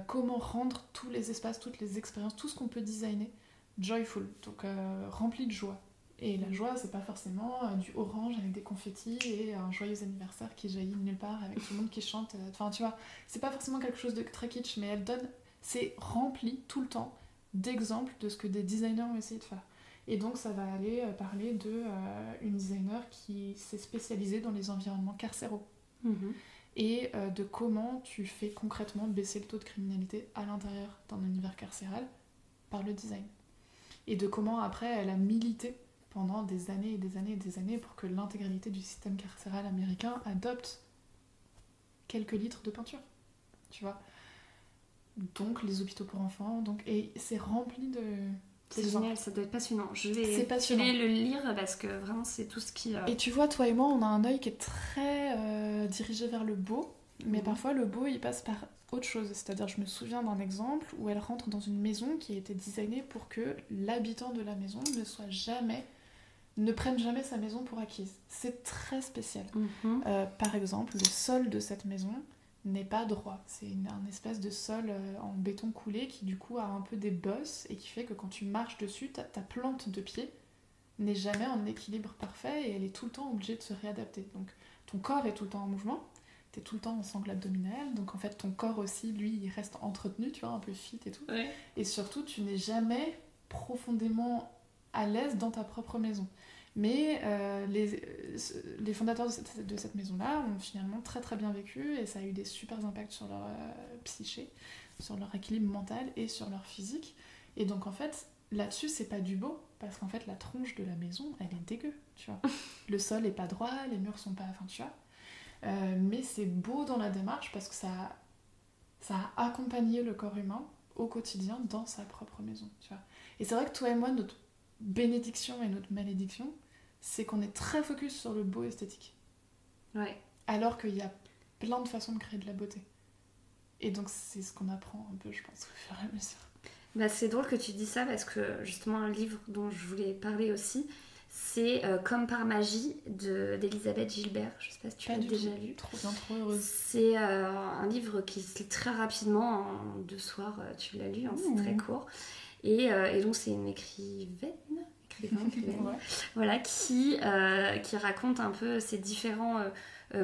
comment rendre tous les espaces, toutes les expériences, tout ce qu'on peut designer joyful, donc rempli de joie. Et la joie, c'est pas forcément du orange avec des confettis et un joyeux anniversaire qui jaillit de nulle part avec tout le monde qui chante. Enfin, tu vois, c'est pas forcément quelque chose de très kitsch, mais c'est rempli tout le temps d'exemples de ce que des designers ont essayé de faire. Et donc, ça va aller parler une designer qui s'est spécialisée dans les environnements carcéraux. Et de comment tu fais concrètement baisser le taux de criminalité à l'intérieur d'un univers carcéral par le design. Et de comment, après, elle a milité pendant des années et des années et des années pour que l'intégralité du système carcéral américain adopte quelques litres de peinture, tu vois. Donc les hôpitaux pour enfants, et c'est rempli de... C'est génial, ça doit être passionnant. Je vais le lire parce que vraiment c'est tout ce qui... Et tu vois, toi et moi, on a un œil qui est très dirigé vers le beau, Mais parfois, le beau, il passe par autre chose. C'est-à-dire, je me souviens d'un exemple où elle rentre dans une maison qui a été designée pour que l'habitant de la maison ne prenne jamais sa maison pour acquise. C'est très spécial. Par exemple, le sol de cette maison n'est pas droit. C'est un espèce de sol en béton coulé qui du coup a un peu des bosses et qui fait que quand tu marches dessus, ta plante de pied n'est jamais en équilibre parfait et elle est tout le temps obligée de se réadapter. Donc ton corps est tout le temps en mouvement, tu es tout le temps en sangle abdominale, donc en fait ton corps aussi, lui, il reste entretenu, tu vois, un peu fit et tout. Ouais. Et surtout, tu n'es jamais profondément à l'aise dans ta propre maison. Mais les fondateurs de cette maison-là ont finalement très très bien vécu et ça a eu des super impacts sur leur psyché, sur leur équilibre mental et sur leur physique. Et donc en fait, là-dessus, c'est pas du beau, parce qu'en fait, la tronche de la maison, elle est dégueu, tu vois. Le sol est pas droit, les murs sont pas... Enfin, tu vois. Mais c'est beau dans la démarche parce que ça a accompagné le corps humain au quotidien dans sa propre maison, tu vois. Et c'est vrai que toi et moi, notre bénédiction et notre malédiction, c'est qu'on est très focus sur le beau esthétique. Ouais. Alors qu'il y a plein de façons de créer de la beauté. Et donc c'est ce qu'on apprend un peu, je pense, au fur et à mesure. Bah, c'est drôle que tu dis ça parce que justement un livre dont je voulais parler aussi, c'est Comme par magie d'Elisabeth Gilbert. Je sais pas si tu l'as déjà lu. Trop bien, trop heureuse. C'est un livre qui se lit très rapidement, en 2 soirs tu l'as lu, hein, c'est très court. Et donc c'est une écrivaine ouais. Voilà, qui raconte un peu ses différents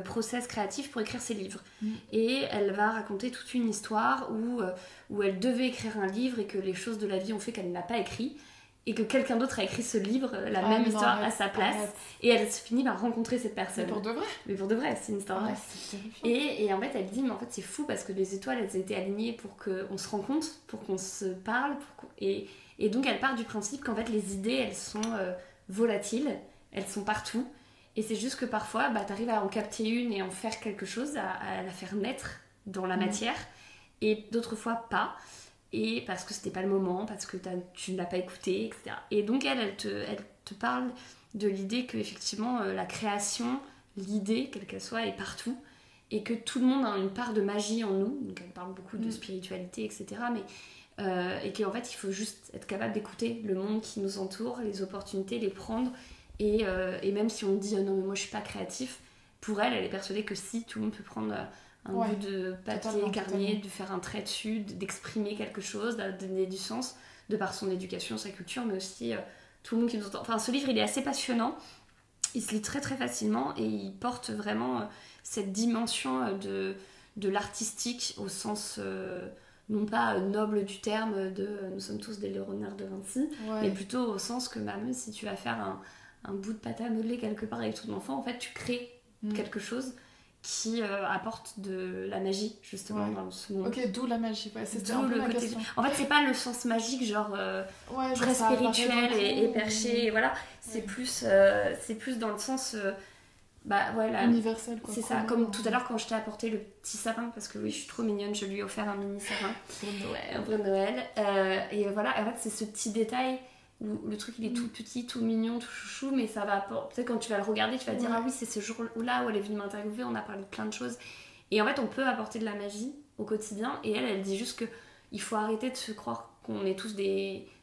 process créatifs pour écrire ses livres. Et elle va raconter toute une histoire où elle devait écrire un livre et que les choses de la vie ont fait qu'elle ne l'a pas écrit et que quelqu'un d'autre a écrit ce livre, la même histoire à sa place. Et elle se finit par rencontrer cette personne. Mais pour de vrai, c'est une histoire vraie. Et en fait, elle dit, mais en fait, c'est fou parce que les étoiles, elles étaient alignées pour qu'on se rencontre, pour qu'on se parle. Et donc, elle part du principe qu'en fait, les idées, elles sont volatiles, elles sont partout. Et c'est juste que parfois, t'arrives à en capter une et en faire quelque chose, à la faire naître dans la matière. Et d'autres fois, pas. Et parce que c'était pas le moment, parce que tu ne l'as pas écouté, etc. Et donc elle te parle de l'idée que effectivement la création, l'idée, quelle qu'elle soit, est partout et que tout le monde a une part de magie en nous. Donc elle parle beaucoup de spiritualité, etc. Et qu'en fait il faut juste être capable d'écouter le monde qui nous entoure, les opportunités, les prendre. Et même si on dit non mais moi je suis pas créatif, pour elle est persuadée que si, tout le monde peut prendre un bout de papier, carnet, de faire un trait dessus, d'exprimer quelque chose, de donner du sens, de par son éducation, sa culture, mais aussi tout le monde qui nous entend. Enfin, ce livre, il est assez passionnant, il se lit très très facilement et il porte vraiment cette dimension de l'artistique au sens, non pas noble du terme de nous sommes tous des Léonard de Vinci, mais plutôt au sens que même si tu vas faire un bout de pâte à modeler quelque part avec ton enfant, en fait, tu crées quelque chose qui apporte de la magie justement dans ce monde. Ok, d'où la magie, c'est un peu la question. En fait, c'est pas le sens magique genre très spirituel et perché, et voilà. C'est plus dans le sens universel quoi. C'est ça, comme tout à l'heure quand je t'ai apporté le petit sapin, parce que oui, je suis trop mignonne, je lui ai offert un mini sapin pour Noël. Et voilà, en fait, c'est ce petit détail où le truc il est tout petit, tout mignon, tout chouchou, mais ça va peut-être quand tu vas le regarder, tu vas te dire ah oui, c'est ce jour-là où elle est venue m'interviewer, on a parlé de plein de choses. Et en fait, on peut apporter de la magie au quotidien. Et elle dit juste que il faut arrêter de se croire qu'on est tous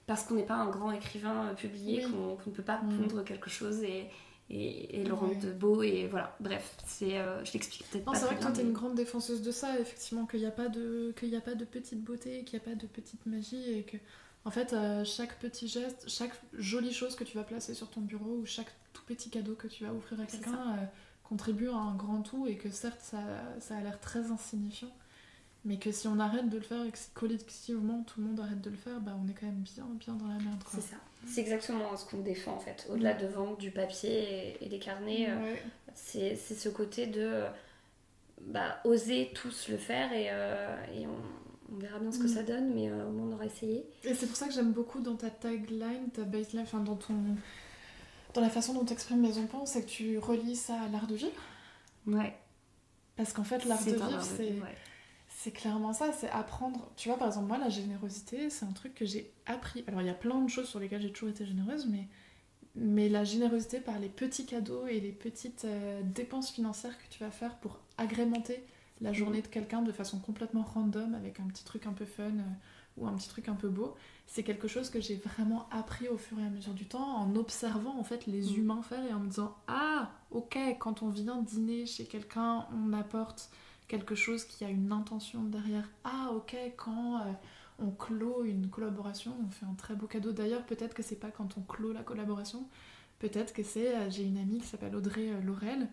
parce qu'on n'est pas un grand écrivain publié, qu'on ne peut pas pondre quelque chose et le rendre beau. Et voilà, bref, je l'explique peut-être pas. C'est vrai que toi t'es une grande défenseuse de ça, effectivement, qu'il n'y a pas de petite beauté, qu'il n'y a pas de petite magie et que en fait, chaque petit geste, chaque jolie chose que tu vas placer sur ton bureau ou chaque tout petit cadeau que tu vas offrir à quelqu'un contribue à un grand tout et que certes, ça a l'air très insignifiant, mais que si on arrête de le faire et que si collectivement tout le monde arrête de le faire, on est quand même bien dans la merde. Quoi. C'est ça. C'est exactement ce qu'on défend en fait. Au-delà de vendre du papier et des carnets, c'est ce côté de oser tous le faire et on verra bien ce que ça donne, mais au moins on aura essayé. Et c'est pour ça que j'aime beaucoup dans ta tagline, ta baseline, enfin dans la façon dont tu exprimes les enfants, c'est que tu relis ça à l'art de vivre. Ouais. Parce qu'en fait, l'art de vivre, c'est clairement ça, c'est apprendre. Tu vois, par exemple, moi, la générosité, c'est un truc que j'ai appris. Alors, il y a plein de choses sur lesquelles j'ai toujours été généreuse, mais la générosité par les petits cadeaux et les petites dépenses financières que tu vas faire pour agrémenter la journée de quelqu'un de façon complètement random, avec un petit truc un peu fun ou un petit truc un peu beau. C'est quelque chose que j'ai vraiment appris au fur et à mesure du temps, en observant en fait les humains faire et en me disant « Ah, ok, quand on vient dîner chez quelqu'un, on apporte quelque chose qui a une intention derrière. Ah, ok, quand on clôt une collaboration, on fait un très beau cadeau. D'ailleurs, peut-être que c'est pas quand on clôt la collaboration, peut-être que c'est... j'ai une amie qui s'appelle Audrey Laurel,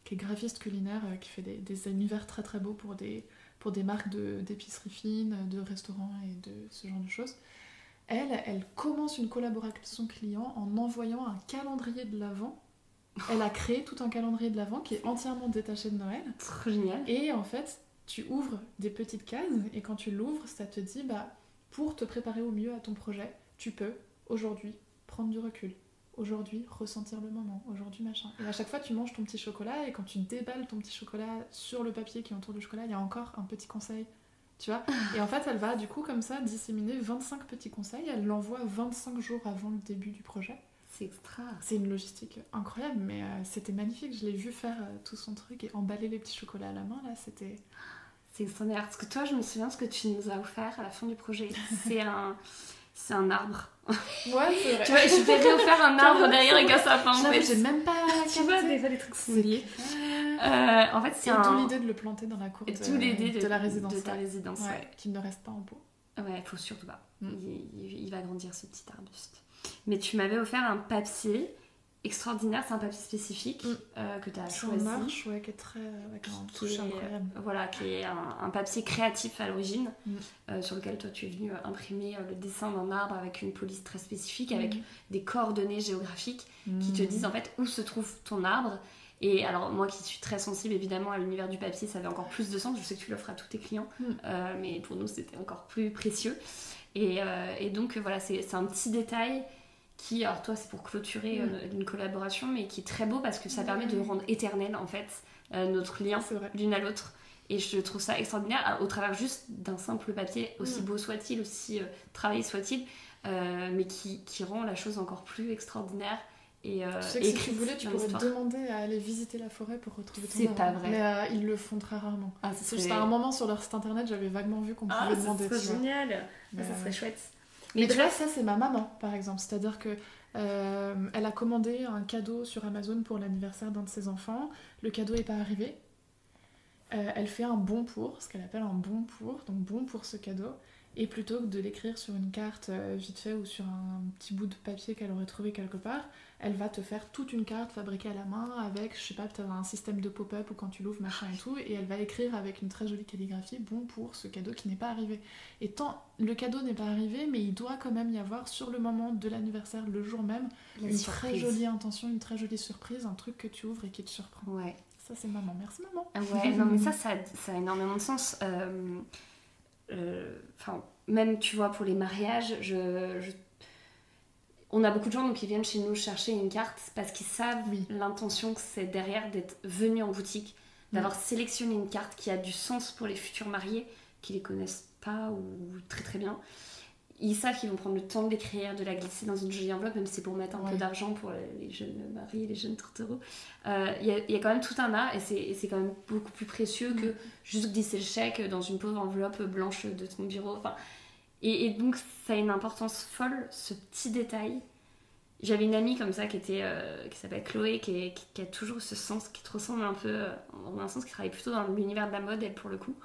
qui est graphiste culinaire, qui fait des univers très très beaux pour des marques d'épicerie fine, de restaurants et de ce genre de choses. Elle commence une collaboration client en envoyant un calendrier de l'Avent. Elle a créé tout un calendrier de l'Avent qui est entièrement détaché de Noël. Trop génial. Et en fait, tu ouvres des petites cases et quand tu l'ouvres, ça te dit pour te préparer au mieux à ton projet, tu peux aujourd'hui prendre du recul. Aujourd'hui, ressentir le moment. Aujourd'hui, machin. Et à chaque fois, tu manges ton petit chocolat et quand tu déballes ton petit chocolat sur le papier qui entoure le chocolat, il y a encore un petit conseil. Tu vois ? Et en fait, elle va du coup comme ça disséminer 25 petits conseils. Elle l'envoie 25 jours avant le début du projet. C'est extra. C'est une logistique incroyable, mais c'était magnifique. Je l'ai vu faire tout son truc et emballer les petits chocolats à la main, là, c'était... C'est extraordinaire. Parce que toi, je me souviens ce que tu nous as offert à la fin du projet. C'est un arbre. Ouais, c'est vrai. Tu vois, je t'ai réoffert un arbre derrière avec un sapin. En fait. J'ai même pas Tu vois, des fois, les trucs sont liés. En fait, c'est d'où l'idée de le planter dans la cour de la résidence. De ta résidence, ouais. Qu'il ne reste pas en pot. Ouais, faut surtout pas. Il va grandir, ce petit arbuste. Mais tu m'avais offert un papier extraordinaire, c'est un papier spécifique que tu as choisi. Marche, ouais, qui est très... avec un touche incroyable. Voilà, qui est un papier créatif à l'origine, sur lequel toi tu es venu imprimer le dessin d'un arbre avec une police très spécifique, avec des coordonnées géographiques qui te disent en fait où se trouve ton arbre. Et alors moi qui suis très sensible évidemment à l'univers du papier, ça avait encore plus de sens. Je sais que tu l'offres à tous tes clients, mais pour nous c'était encore plus précieux. Et donc voilà, c'est un petit détail qui, alors toi c'est pour clôturer une collaboration, mais qui est très beau parce que ça permet de rendre éternel en fait notre lien l'une à l'autre. Et je trouve ça extraordinaire au travers juste d'un simple papier, aussi beau soit-il, aussi travaillé soit-il, mais qui rend la chose encore plus extraordinaire. Et, tu sais que si tu voulais, tu pourrais demander à aller visiter la forêt pour retrouver ton arbre. C'est pas vrai. Mais ils le font très rarement. C'est juste à un moment sur leur site internet, j'avais vaguement vu qu'on pouvait demander. Ça serait génial. Ça serait chouette. Mais bref, ça c'est ma maman par exemple. C'est-à-dire que elle a commandé un cadeau sur Amazon pour l'anniversaire d'un de ses enfants. Le cadeau n'est pas arrivé. Elle fait un bon pour, ce qu'elle appelle un bon pour, donc bon pour ce cadeau. Et plutôt que de l'écrire sur une carte vite fait ou sur un petit bout de papier qu'elle aurait trouvé quelque part, elle va te faire toute une carte fabriquée à la main avec, je sais pas, peut-être un système de pop-up ou quand tu l'ouvres, machin et tout, et elle va écrire avec une très jolie calligraphie, bon pour ce cadeau qui n'est pas arrivé. Et tant le cadeau n'est pas arrivé, mais il doit quand même y avoir sur le moment de l'anniversaire, le jour même, une très jolie intention, une très jolie surprise, un truc que tu ouvres et qui te surprend. Ouais. Ça c'est maman, merci maman. Ouais, non mais ça a énormément de sens. Même tu vois pour les mariages, on a beaucoup de gens donc, qui viennent chez nous chercher une carte parce qu'ils savent l'intention que c'est derrière d'être venu en boutique, d'avoir sélectionné une carte qui a du sens pour les futurs mariés qui les connaissent pas ou très très bien. Ils savent qu'ils vont prendre le temps de l'écrire, de la glisser dans une jolie enveloppe, même si c'est pour mettre un peu d'argent pour les jeunes mariés, les jeunes tourtereaux. Il y a quand même tout un art et c'est quand même beaucoup plus précieux que juste glisser le chèque dans une pauvre enveloppe blanche de ton bureau. Enfin, et donc ça a une importance folle, ce petit détail. J'avais une amie comme ça qui s'appelle Chloé, qui a toujours ce sens, qui te ressemble un peu, en un sens qui travaille plutôt dans l'univers de la mode, elle pour le coup.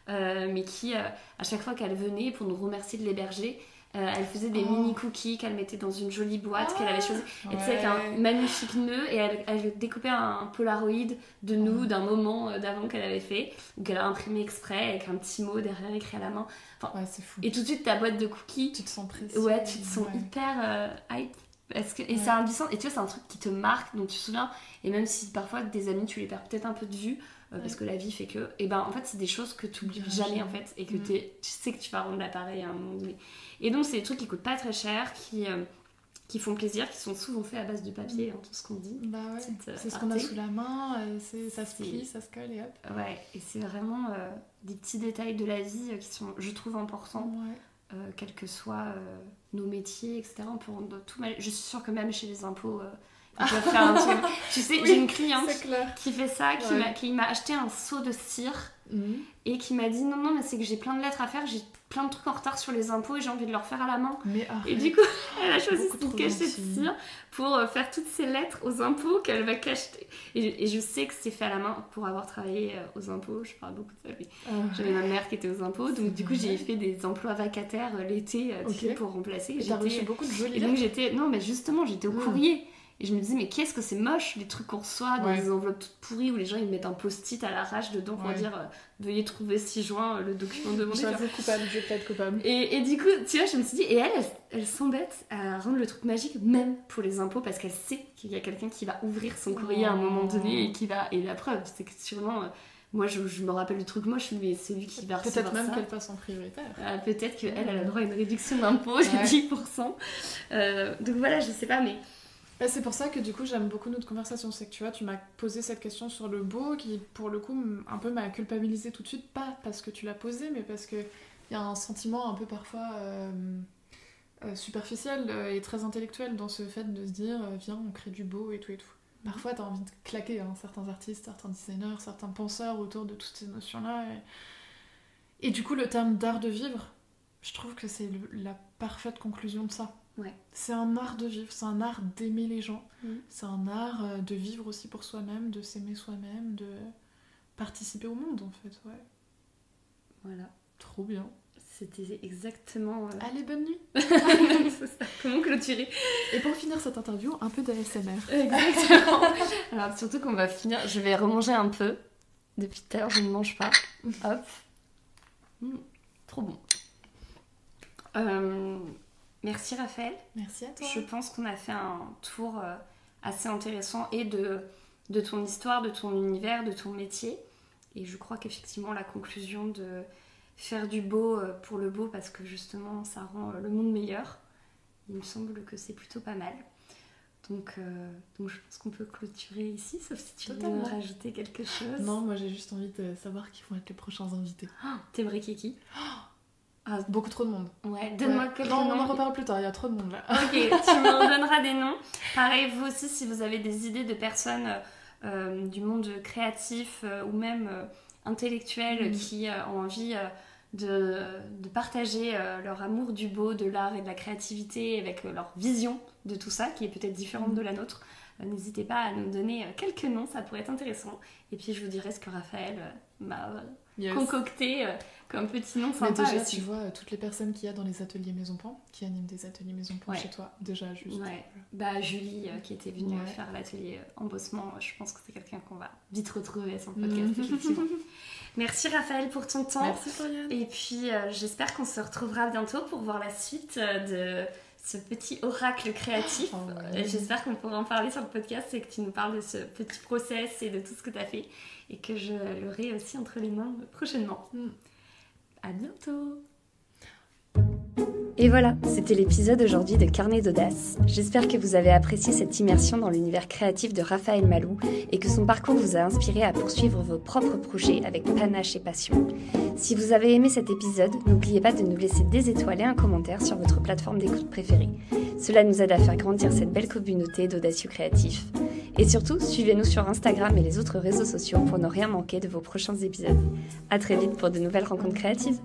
Mais qui, à chaque fois qu'elle venait pour nous remercier de l'héberger, elle faisait des mini cookies qu'elle mettait dans une jolie boîte qu'elle avait choisie. Et tu sais, avec un magnifique nœud, et elle découpait un polaroid de nous, d'un moment d'avant qu'elle avait fait, ou qu'elle a imprimé exprès avec un petit mot derrière écrit à la main. Enfin, c'est fou. Et tout de suite, ta boîte de cookies, tu te sens précieux. Ouais, tu te sens hyper hype. Et ça a du sens. Et tu vois, c'est un truc qui te marque, dont tu te souviens. Et même si parfois, des amis, tu les perds peut-être un peu de vue, parce que la vie fait que... Et ben en fait, c'est des choses que tu n'oublies jamais, en fait. Et que tu sais que tu vas rendre l'appareil à un moment donné. Et donc, c'est des trucs qui coûtent pas très cher, qui font plaisir, qui sont souvent faits à base de papier, tout ce qu'on dit. Bah ouais, c'est ce qu'on a sous la main, ça se plie, ça se colle et hop. Ouais, et c'est vraiment des petits détails de la vie qui sont, je trouve, importants. Quels que soient nos métiers, etc. On peut rendre tout mal. Je suis sûre que même chez les impôts, Il va faire un truc. Tu sais, j'ai une cliente qui fait ça, qui m'a acheté un seau de cire et qui m'a dit non, mais c'est que j'ai plein de lettres à faire, j'ai plein de trucs en retard sur les impôts et j'ai envie de le refaire à la main. Et du coup, elle a choisi une cachet de cire pour faire toutes ces lettres aux impôts qu'elle va cacheter. Et je sais que c'est fait à la main pour avoir travaillé aux impôts. Je parle beaucoup de ça. J'avais ma mère qui était aux impôts, donc du coup, j'ai fait des emplois vacataires l'été pour remplacer. Et t'as reçu beaucoup de jolies lettres. Et donc, non, mais justement, j'étais au courrier. Et je me disais, mais qu'est-ce que c'est moche, les trucs qu'on reçoit dans des enveloppes toutes pourries où les gens ils mettent un post-it à l'arrache dedans pour dire veuillez trouver 6 juin le document demandé. J'avoue coupable, je vais pas être coupable. Et du coup, tu vois, je me suis dit, et elle s'embête à rendre le truc magique, même pour les impôts, parce qu'elle sait qu'il y a quelqu'un qui va ouvrir son courrier à un moment donné et qui va. Et la preuve, c'est que sûrement. Moi, je me rappelle du truc moche, mais celui qui va recevoir ça... Peut-être même qu'elle passe en prioritaire. Peut-être qu'elle a le droit à une réduction d'impôt de 10%. Donc voilà, je sais pas, mais... C'est pour ça que du coup j'aime beaucoup notre conversation, c'est que tu vois, tu m'as posé cette question sur le beau qui pour le coup un peu m'a culpabilisé tout de suite, pas parce que tu l'as posé mais parce qu'il y a un sentiment un peu parfois superficiel et très intellectuel dans ce fait de se dire viens on crée du beau et tout. Parfois t'as envie de claquer certains artistes, certains designers, certains penseurs autour de toutes ces notions-là et du coup le terme d'art de vivre, je trouve que c'est la parfaite conclusion de ça. Ouais. C'est un art de vivre, c'est un art d'aimer les gens, c'est un art de vivre aussi pour soi-même, de s'aimer soi-même, de participer au monde en fait, Voilà. Trop bien. C'était exactement... Allez, bonne nuit. C'est ça. Comment clôturer? Et pour finir cette interview, un peu d'ASMR. Exactement. Alors surtout qu'on va finir, je vais remanger un peu. Depuis tout à l'heure, je ne mange pas. Hop. Trop bon. Merci Raphaël. Merci à toi. Je pense qu'on a fait un tour assez intéressant et de ton histoire, de ton univers, de ton métier. Et je crois qu'effectivement la conclusion de faire du beau pour le beau parce que justement ça rend le monde meilleur, il me semble que c'est plutôt pas mal. Donc je pense qu'on peut clôturer ici, sauf si tu veux rajouter quelque chose. Non, moi j'ai juste envie de savoir qui vont être les prochains invités. T'aimerais qui beaucoup trop de monde. Ouais, donne-moi quelques noms. Non, on en reparle plus tard, il y a trop de monde là. Ok, tu me donneras des noms. Pareil, vous aussi, si vous avez des idées de personnes du monde créatif ou même intellectuel qui ont envie de partager leur amour du beau, de l'art et de la créativité avec leur vision de tout ça, qui est peut-être différente de la nôtre, n'hésitez pas à nous donner quelques noms, ça pourrait être intéressant. Et puis je vous dirai ce que Raphaël m'a concocté comme petit nom sympa. Mais déjà, tu vois, toutes les personnes qu'il y a dans les ateliers Maison Pan, qui animent des ateliers Maison Pan chez toi, déjà juste. Ouais. Julie qui était venue faire l'atelier embossement, je pense que c'est quelqu'un qu'on va vite retrouver sur le podcast, effectivement. Merci Raphaël pour ton temps. Merci Floriane. Et puis j'espère qu'on se retrouvera bientôt pour voir la suite de ce petit oracle créatif. Et j'espère qu'on pourra en parler sur le podcast et que tu nous parles de ce petit process et de tout ce que tu as fait et que je l'aurai aussi entre les mains prochainement. À bientôt. Et voilà, c'était l'épisode d'aujourd'hui de Carnet d'Audace. J'espère que vous avez apprécié cette immersion dans l'univers créatif de Raphaël Malou et que son parcours vous a inspiré à poursuivre vos propres projets avec panache et passion. Si vous avez aimé cet épisode, n'oubliez pas de nous laisser des étoiles et un commentaire sur votre plateforme d'écoute préférée. Cela nous aide à faire grandir cette belle communauté d'audacieux créatifs. Et surtout, suivez-nous sur Instagram et les autres réseaux sociaux pour ne rien manquer de vos prochains épisodes. À très vite pour de nouvelles rencontres créatives.